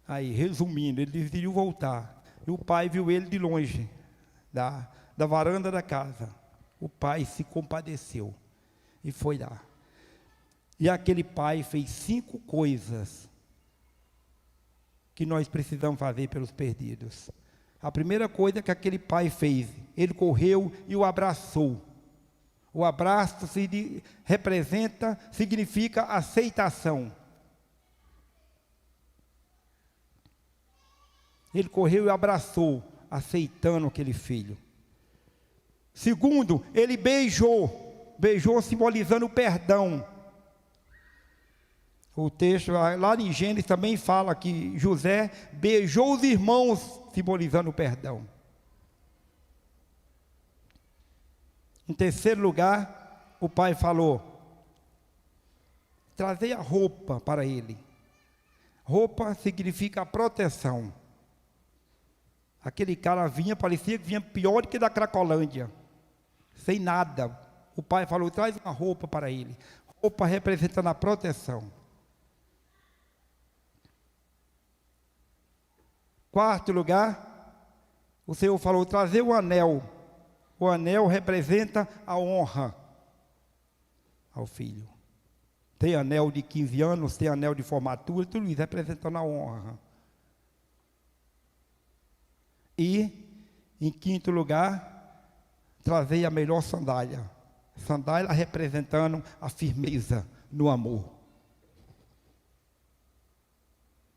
aí, resumindo, ele decidiu voltar. E o pai viu ele de longe, da varanda da casa. O pai se compadeceu e foi lá. E aquele pai fez 5 coisas que nós precisamos fazer pelos perdidos. A primeira coisa que aquele pai fez, ele correu e o abraçou. O abraço significa aceitação. Ele correu e abraçou, aceitando aquele filho. Segundo, ele beijou simbolizando o perdão. O texto lá em Gênesis também fala que José beijou os irmãos, simbolizando o perdão. Em terceiro lugar, o pai falou, trazei a roupa para ele. Roupa significa proteção. Aquele cara vinha, parecia que vinha pior do que da Cracolândia, sem nada. O pai falou, traz uma roupa para ele. Roupa representando a proteção. Quarto lugar, o Senhor falou, trazer o anel. O anel representa a honra ao filho. Tem anel de 15 anos, tem anel de formatura, tudo isso representando a honra. E, em quinto lugar, trazer a melhor sandália. Sandália representando a firmeza no amor.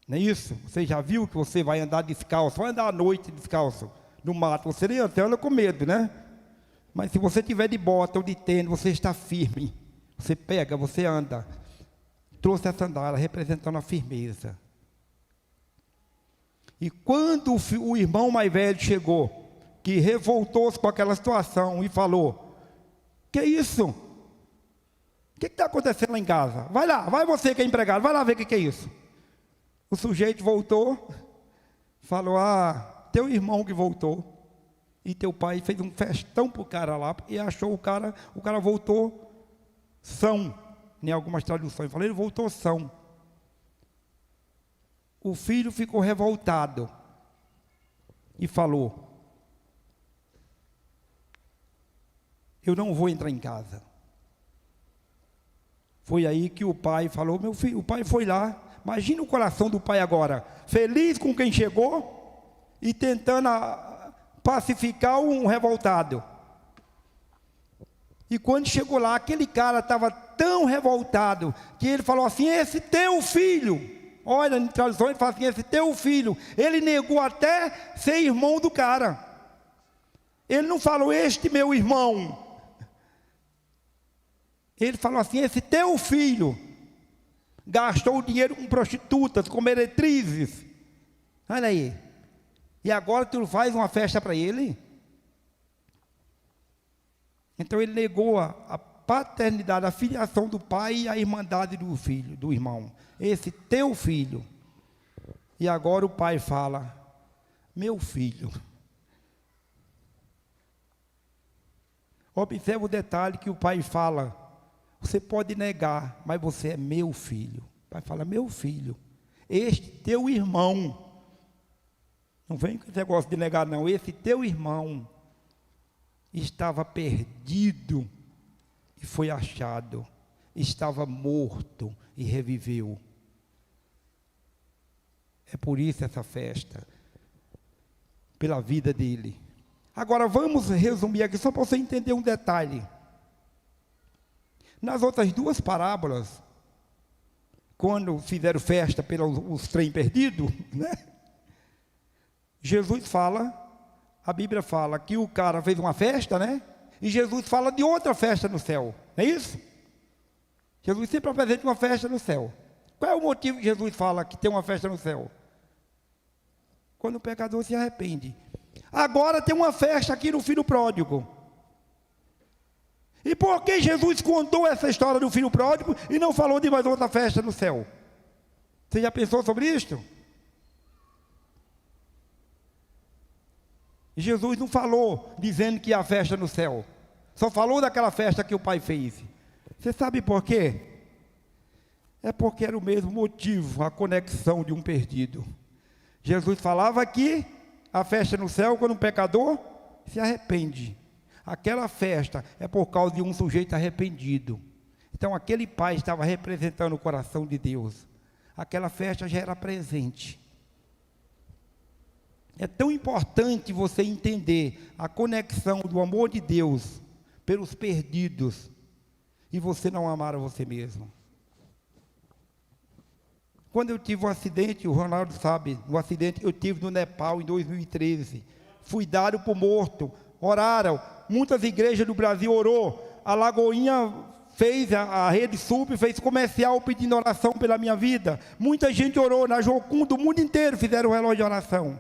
Não é isso? Você já viu que você vai andar descalço, vai andar à noite descalço no mato, você nem anda com medo, né? Mas se você tiver de bota ou de tênis, você está firme. Você pega, você anda. Trouxe a sandália representando a firmeza. E quando o irmão mais velho chegou, que revoltou-se com aquela situação e falou, que isso? O que está acontecendo lá em casa? Vai lá, vai você que é empregado, vai lá ver o que é isso. O sujeito voltou, falou, teu irmão que voltou, e teu pai fez um festão para o cara lá, e achou o cara voltou são, em algumas traduções, falei, ele voltou são. O filho ficou revoltado e falou, eu não vou entrar em casa. Foi aí que o pai falou, meu filho, o pai foi lá, imagina o coração do pai agora, feliz com quem chegou e tentando pacificar um revoltado. E quando chegou lá, aquele cara estava tão revoltado que ele falou assim: esse teu filho, olha, em tradução ele fala assim: esse teu filho. Ele negou até ser irmão do cara. Ele não falou este meu irmão. Ele falou assim: esse teu filho gastou o dinheiro com prostitutas, com meretrizes. Olha aí. E agora tu faz uma festa para ele? Então ele negou a paternidade, a filiação do pai e a irmandade do filho, do irmão. Esse teu filho. E agora o pai fala: meu filho. Observe o detalhe que o pai fala: você pode negar, mas você é meu filho. O pai fala: meu filho, este teu irmão. Não vem com esse negócio de negar, não. Esse teu irmão estava perdido e foi achado. Estava morto e reviveu. É por isso essa festa, pela vida dele. Agora vamos resumir aqui, só para você entender um detalhe. Nas outras duas parábolas, quando fizeram festa pelos trem perdidos, né? Jesus fala, a Bíblia fala que o cara fez uma festa, né? E Jesus fala de outra festa no céu, não é isso? Jesus sempre apresenta uma festa no céu. Qual é o motivo que Jesus fala que tem uma festa no céu? Quando o pecador se arrepende. Agora tem uma festa aqui no filho pródigo. E por que Jesus contou essa história do filho pródigo e não falou de mais outra festa no céu? Você já pensou sobre isso? Jesus não falou dizendo que há festa no céu. Só falou daquela festa que o pai fez. Você sabe por quê? É porque era o mesmo motivo, a conexão de um perdido. Jesus falava que a festa no céu quando um pecador se arrepende. Aquela festa é por causa de um sujeito arrependido. Então aquele pai estava representando o coração de Deus. Aquela festa já era presente. É tão importante você entender a conexão do amor de Deus pelos perdidos e você não amar a você mesmo. Quando eu tive um acidente, o Ronaldo sabe, um acidente que eu tive no Nepal em 2013, fui dado por morto, oraram, muitas igrejas do Brasil orou, a Lagoinha fez, a Rede Sub fez comercial pedindo oração pela minha vida, muita gente orou, na Jocum do mundo inteiro fizeram um relógio de oração.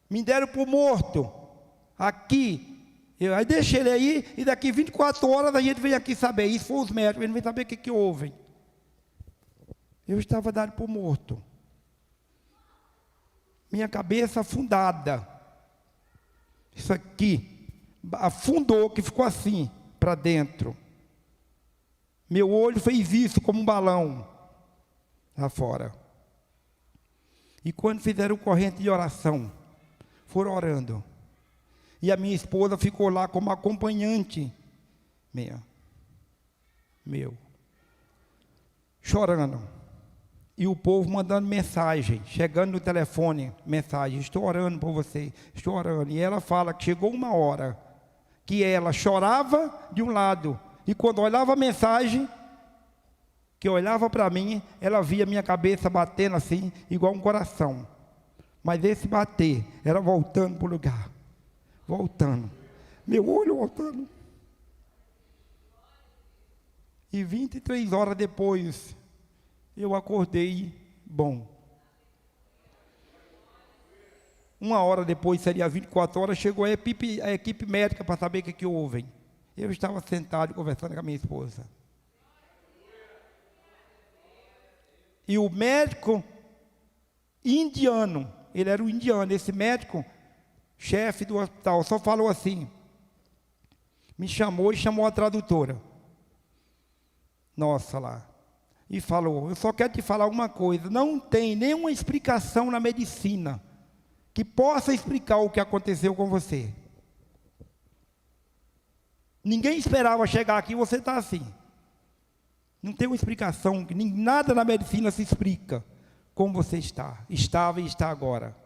Me deram por morto, aqui, aí deixei ele aí, e daqui 24 horas a gente vem aqui saber, isso foi os médicos, eles vêm saber o que houve. Eu estava dado por morto, minha cabeça afundada, isso aqui, afundou, que ficou assim, para dentro, meu olho fez isso como um balão, lá fora, e quando fizeram corrente de oração, foram orando, e a minha esposa ficou lá como acompanhante, meu, chorando, e o povo mandando mensagem, chegando no telefone, mensagem: estou orando por você, estou orando, e ela fala que chegou uma hora, que ela chorava de um lado, e quando olhava a mensagem, que olhava para mim, ela via minha cabeça batendo assim, igual um coração, mas esse bater, era voltando para o lugar, voltando, meu olho voltando, e 23 horas depois, eu acordei bom. 1 hora depois, seria 24 horas, chegou a equipe médica para saber o que houve. Eu estava sentado conversando com a minha esposa. E o médico indiano, ele era um indiano, esse médico, chefe do hospital, só falou assim, me chamou e chamou a tradutora. Nossa lá. E falou: eu só quero te falar uma coisa, não tem nenhuma explicação na medicina que possa explicar o que aconteceu com você. Ninguém esperava chegar aqui e você está assim. Não tem uma explicação, nada na medicina se explica como você estava e está agora.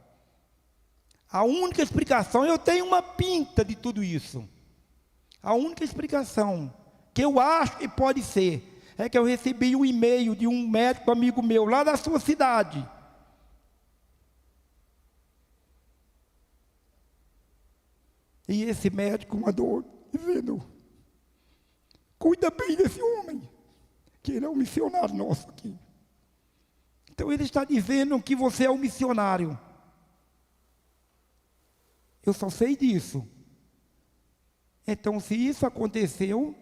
A única explicação, eu tenho uma pinta de tudo isso. A única explicação que que eu acho que pode ser, é que eu recebi um e-mail de um médico amigo meu, lá da sua cidade. E esse médico mandou dizendo: cuida bem desse homem, que ele é um missionário nosso aqui. Então ele está dizendo que você é um missionário. Eu só sei disso. Então, se isso aconteceu,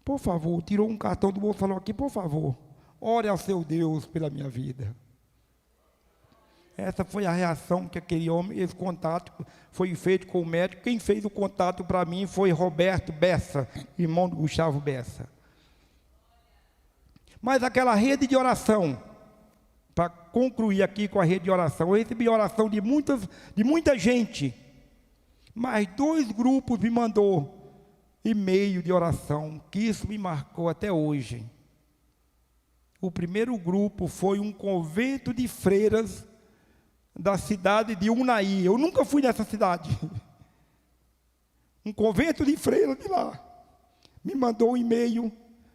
por favor, tirou um cartão do bolso e falou aqui, por favor, ore ao seu Deus pela minha vida. Essa foi a reação que aquele homem, esse contato foi feito com o médico. Quem fez o contato para mim foi Roberto Bessa, irmão do Gustavo Bessa. Mas aquela rede de oração, para concluir aqui com a rede de oração, eu recebi oração de muita gente, mas 2 grupos me mandou e-mail de oração, que isso me marcou até hoje. O primeiro grupo foi um convento de freiras da cidade de Unai. Eu nunca fui nessa cidade. Um convento de freiras de lá me mandou um e-mail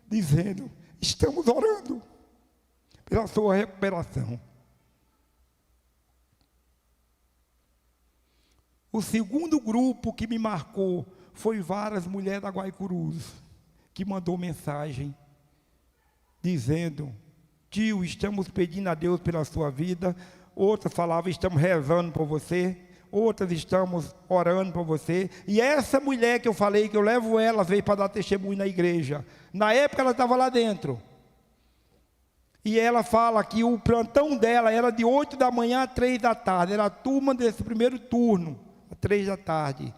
dizendo: estamos orando pela sua recuperação. O segundo grupo que me marcou foi várias mulheres da Guaicurus, que mandou mensagem dizendo: tio, estamos pedindo a Deus pela sua vida. Outras falavam: estamos rezando por você. Outras: estamos orando por você. E essa mulher que eu falei, que eu levo ela, veio para dar testemunho na igreja. Na época ela estava lá dentro. E ela fala que o plantão dela era de 8 da manhã a 3 da tarde. Era a turma desse primeiro turno, às 3 da tarde.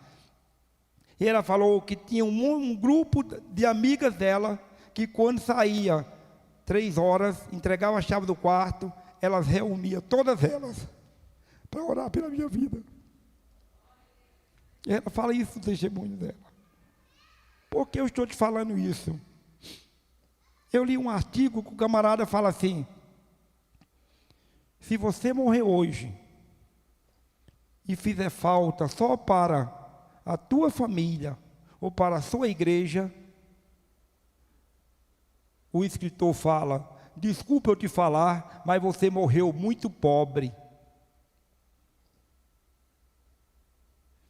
E ela falou que tinha um grupo de amigas dela, que quando saía 3 horas, entregava a chave do quarto, elas reuniam todas elas para orar pela minha vida. E ela fala isso no testemunho dela. Por que eu estou te falando isso? Eu li um artigo que o camarada fala assim: se você morrer hoje e fizer falta só para a tua família ou para a sua igreja, o escritor fala: desculpa eu te falar, mas você morreu muito pobre.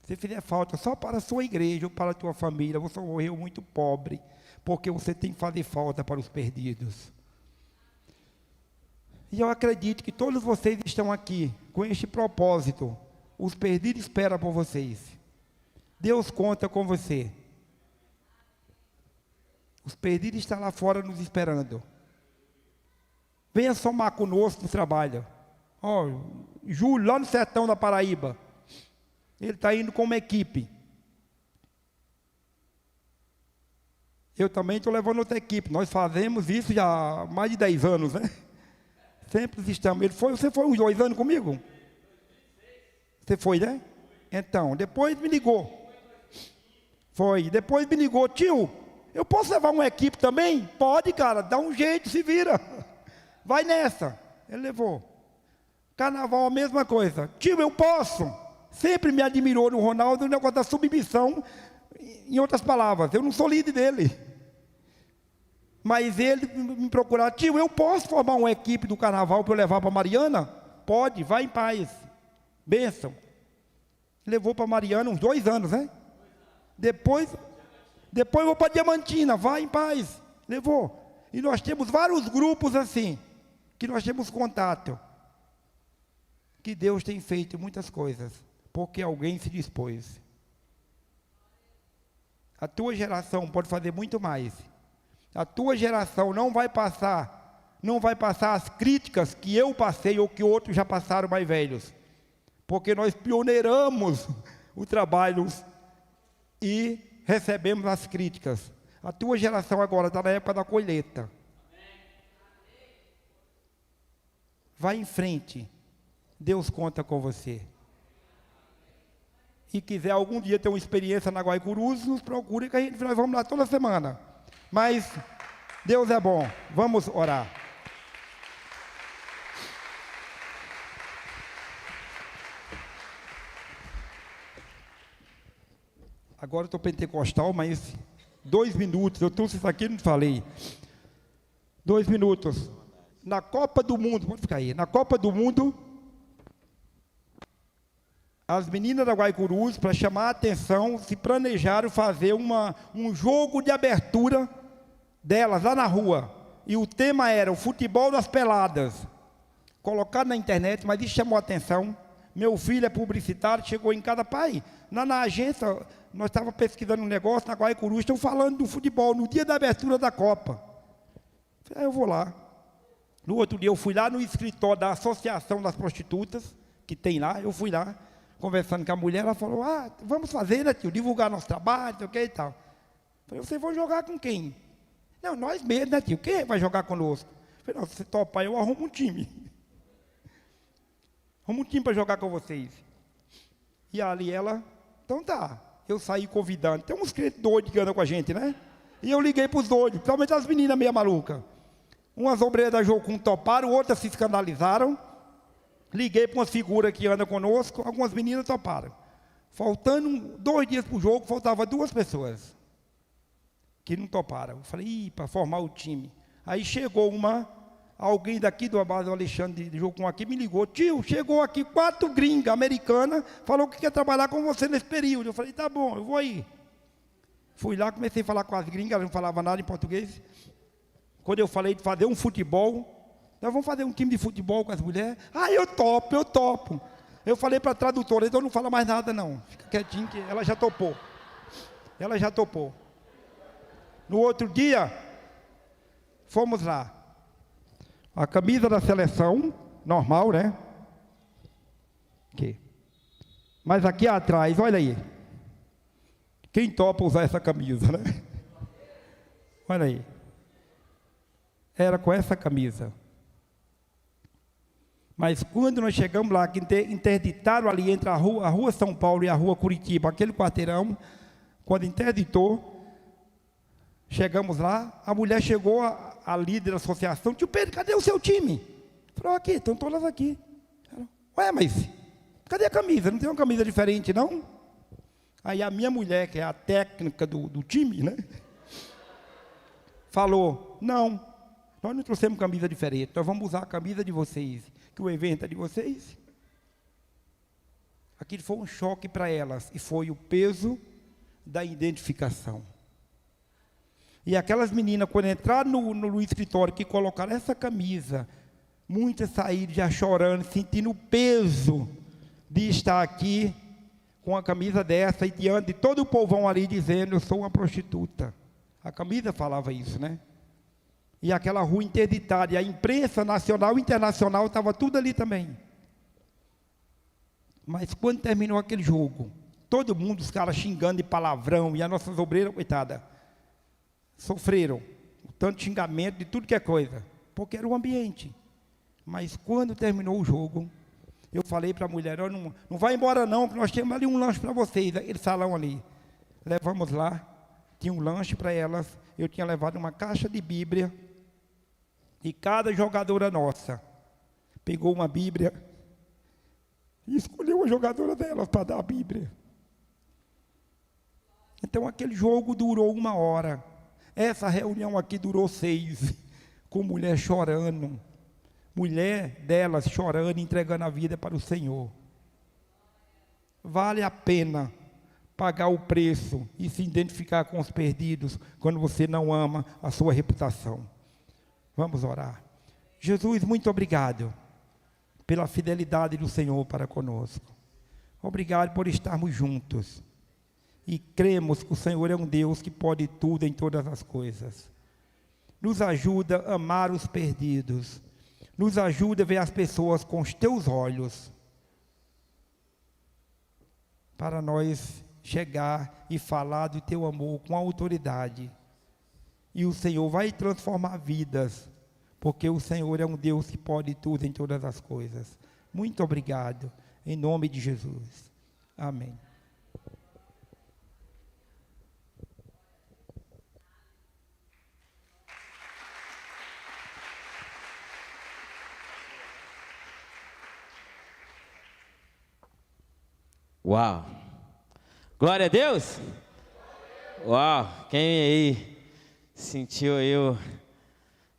Se fizer falta só para a sua igreja ou para a tua família, você morreu muito pobre, porque você tem que fazer falta para os perdidos. E eu acredito que todos vocês estão aqui com este propósito. Os perdidos esperam por vocês. Deus conta com você. Os perdidos estão lá fora nos esperando. Venha somar conosco no trabalho. Júlio, lá no sertão da Paraíba, ele está indo com uma equipe. Eu também estou levando outra equipe. Nós fazemos isso já há mais de 10 anos, né? Sempre estamos. Você foi uns 2 anos comigo? Você foi, né? Então, depois me ligou. Foi. Depois me ligou: tio, eu posso levar uma equipe também? Pode, cara, dá um jeito, se vira. Vai nessa. Ele levou. Carnaval, a mesma coisa. Tio, eu posso? Sempre me admirou no Ronaldo o negócio da submissão. Em outras palavras, eu não sou líder dele. Mas ele me procurar: tio, eu posso formar uma equipe do carnaval para eu levar para Mariana? Pode, vai em paz. Bênção. Levou para Mariana uns 2 anos, né? Depois vou para Diamantina, vai em paz. Levou. E nós temos vários grupos assim, que nós temos contato. Que Deus tem feito muitas coisas, porque alguém se dispôs. A tua geração pode fazer muito mais. A tua geração não vai passar as críticas que eu passei ou que outros já passaram mais velhos. Porque nós pioneiramos o trabalho e recebemos as críticas. A tua geração agora está na época da colheita. Vai em frente. Deus conta com você. E quiser algum dia ter uma experiência na Guaicurus, nos procure que nós vamos lá toda semana. Mas Deus é bom. Vamos orar. Agora eu estou pentecostal, mas 2 minutos, eu trouxe isso aqui e não falei. 2 minutos. Na Copa do Mundo, pode ficar aí, na Copa do Mundo, as meninas da Guaicurus, para chamar a atenção, se planejaram fazer um jogo de abertura delas lá na rua. E o tema era o futebol das peladas. Colocado na internet, mas isso chamou a atenção. Meu filho é publicitário, chegou em cada pai. Na agência, nós estávamos pesquisando um negócio na Guaicurus, estão falando do futebol no dia da abertura da Copa. Falei, eu vou lá. No outro dia eu fui lá no escritório da Associação das Prostitutas, que tem lá, eu fui lá, conversando com a mulher, ela falou, vamos fazer, né, tio, divulgar nosso trabalho, sei o que e tal. Falei, vocês vão jogar com quem? Não, nós mesmos, né, tio, quem vai jogar conosco? Falei, não, se você topar, eu arrumo um time. Arrumo um time para jogar com vocês. E ali ela, então tá, eu saí convidando. Tem uns crentes doidos que andam com a gente, né? E eu liguei para os doidos, principalmente as meninas meio malucas. Umas obreiras da Jocum toparam, outras se escandalizaram. Liguei para umas figuras que andam conosco, algumas meninas toparam. Faltando 2 dias para o jogo, faltavam 2 pessoas que não toparam. Eu falei, para formar o time. Aí chegou alguém daqui do base do Alexandre de Jocum aqui, me ligou, tio, chegou aqui 4 gringas americanas, falou que quer trabalhar com você nesse período. Eu falei, tá bom, eu vou aí. Fui lá, comecei a falar com as gringas, elas não falavam nada em português. Quando eu falei de fazer um futebol, nós vamos fazer um time de futebol com as mulheres. Eu topo. Eu falei para a tradutora, então não fala mais nada não. Fica quietinho que ela já topou. No outro dia, fomos lá. A camisa da seleção, normal, né? Aqui. Mas aqui atrás, olha aí. Quem topa usar essa camisa, né? Olha aí. Era com essa camisa. Mas quando nós chegamos lá, que interditaram ali entre a rua São Paulo e a rua Curitiba, aquele quarteirão, quando interditou, chegamos lá, a mulher chegou, a líder da associação, tio Pedro, cadê o seu time? Falou, aqui, estão todas aqui. Ué, mas cadê a camisa? Não tem uma camisa diferente, não? Aí a minha mulher, que é a técnica do time, né? Falou, não. Nós não trouxemos camisa diferente, nós vamos usar a camisa de vocês, que o evento é de vocês. Aquilo foi um choque para elas, e foi o peso da identificação. E aquelas meninas, quando entraram no escritório, que colocaram essa camisa, muitas saíram já chorando, sentindo o peso de estar aqui, com a camisa dessa, e diante de todo o povão ali, dizendo, eu sou uma prostituta. A camisa falava isso, né? E aquela rua interditada, e a imprensa nacional e internacional estava tudo ali também. Mas quando terminou aquele jogo, todo mundo, os caras xingando de palavrão, e as nossas obreiras, coitada, sofreram tanto xingamento de tudo que é coisa, porque era o ambiente. Mas quando terminou o jogo, eu falei para a mulher, não vai embora não, que nós temos ali um lanche para vocês, aquele salão ali. Levamos lá, tinha um lanche para elas, eu tinha levado uma caixa de Bíblia, e cada jogadora nossa pegou uma Bíblia e escolheu a jogadora delas para dar a Bíblia. Então aquele jogo durou 1 hora. Essa reunião aqui durou 6, com mulher chorando. Mulher delas chorando, entregando a vida para o Senhor. Vale a pena pagar o preço e se identificar com os perdidos quando você não ama a sua reputação. Vamos orar. Jesus, muito obrigado pela fidelidade do Senhor para conosco. Obrigado por estarmos juntos. E cremos que o Senhor é um Deus que pode tudo em todas as coisas. Nos ajuda a amar os perdidos. Nos ajuda a ver as pessoas com os teus olhos. Para nós chegar e falar do teu amor com autoridade. E o Senhor vai transformar vidas, porque o Senhor é um Deus que pode tudo em todas as coisas. Muito obrigado, em nome de Jesus. Amém. Uau! Glória a Deus! Uau, quem aí sentiu aí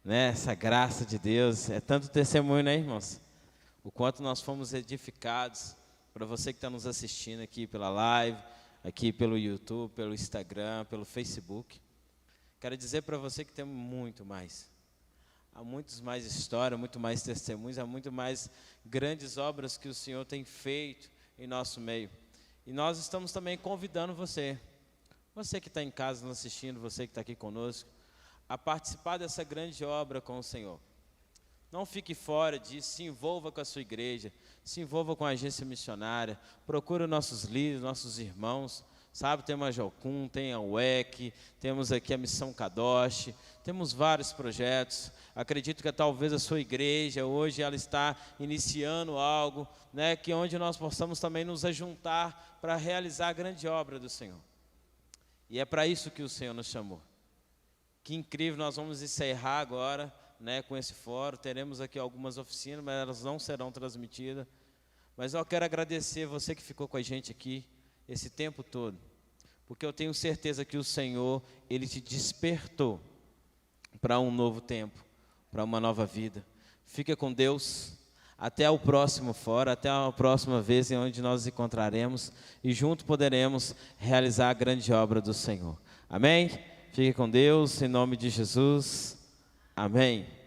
né, essa graça de Deus? É tanto testemunho, né, irmãos? O quanto nós fomos edificados. Para você que está nos assistindo aqui pela live, aqui pelo YouTube, pelo Instagram, pelo Facebook. Quero dizer para você que tem muito mais. Há muitos mais histórias, muito mais testemunhos, há muito mais grandes obras que o Senhor tem feito em nosso meio. E nós estamos também convidando você que está em casa nos assistindo, você que está aqui conosco, a participar dessa grande obra com o Senhor. Não fique fora disso, se envolva com a sua igreja, se envolva com a agência missionária, procure nossos líderes, nossos irmãos, sabe? Tem a Jocum, tem a UEC, temos aqui a Missão Kadosh, temos vários projetos. Acredito que talvez a sua igreja, hoje ela está iniciando algo, né, que onde nós possamos também nos ajuntar para realizar a grande obra do Senhor. E é para isso que o Senhor nos chamou. Que incrível, nós vamos encerrar agora, né, com esse fórum. Teremos aqui algumas oficinas, mas elas não serão transmitidas. Mas eu quero agradecer você que ficou com a gente aqui esse tempo todo, porque eu tenho certeza que o Senhor, Ele te despertou para um novo tempo, para uma nova vida. Fica com Deus, até o próximo fórum, até a próxima vez em onde nós nos encontraremos e junto poderemos realizar a grande obra do Senhor. Amém? Fique com Deus, em nome de Jesus. Amém.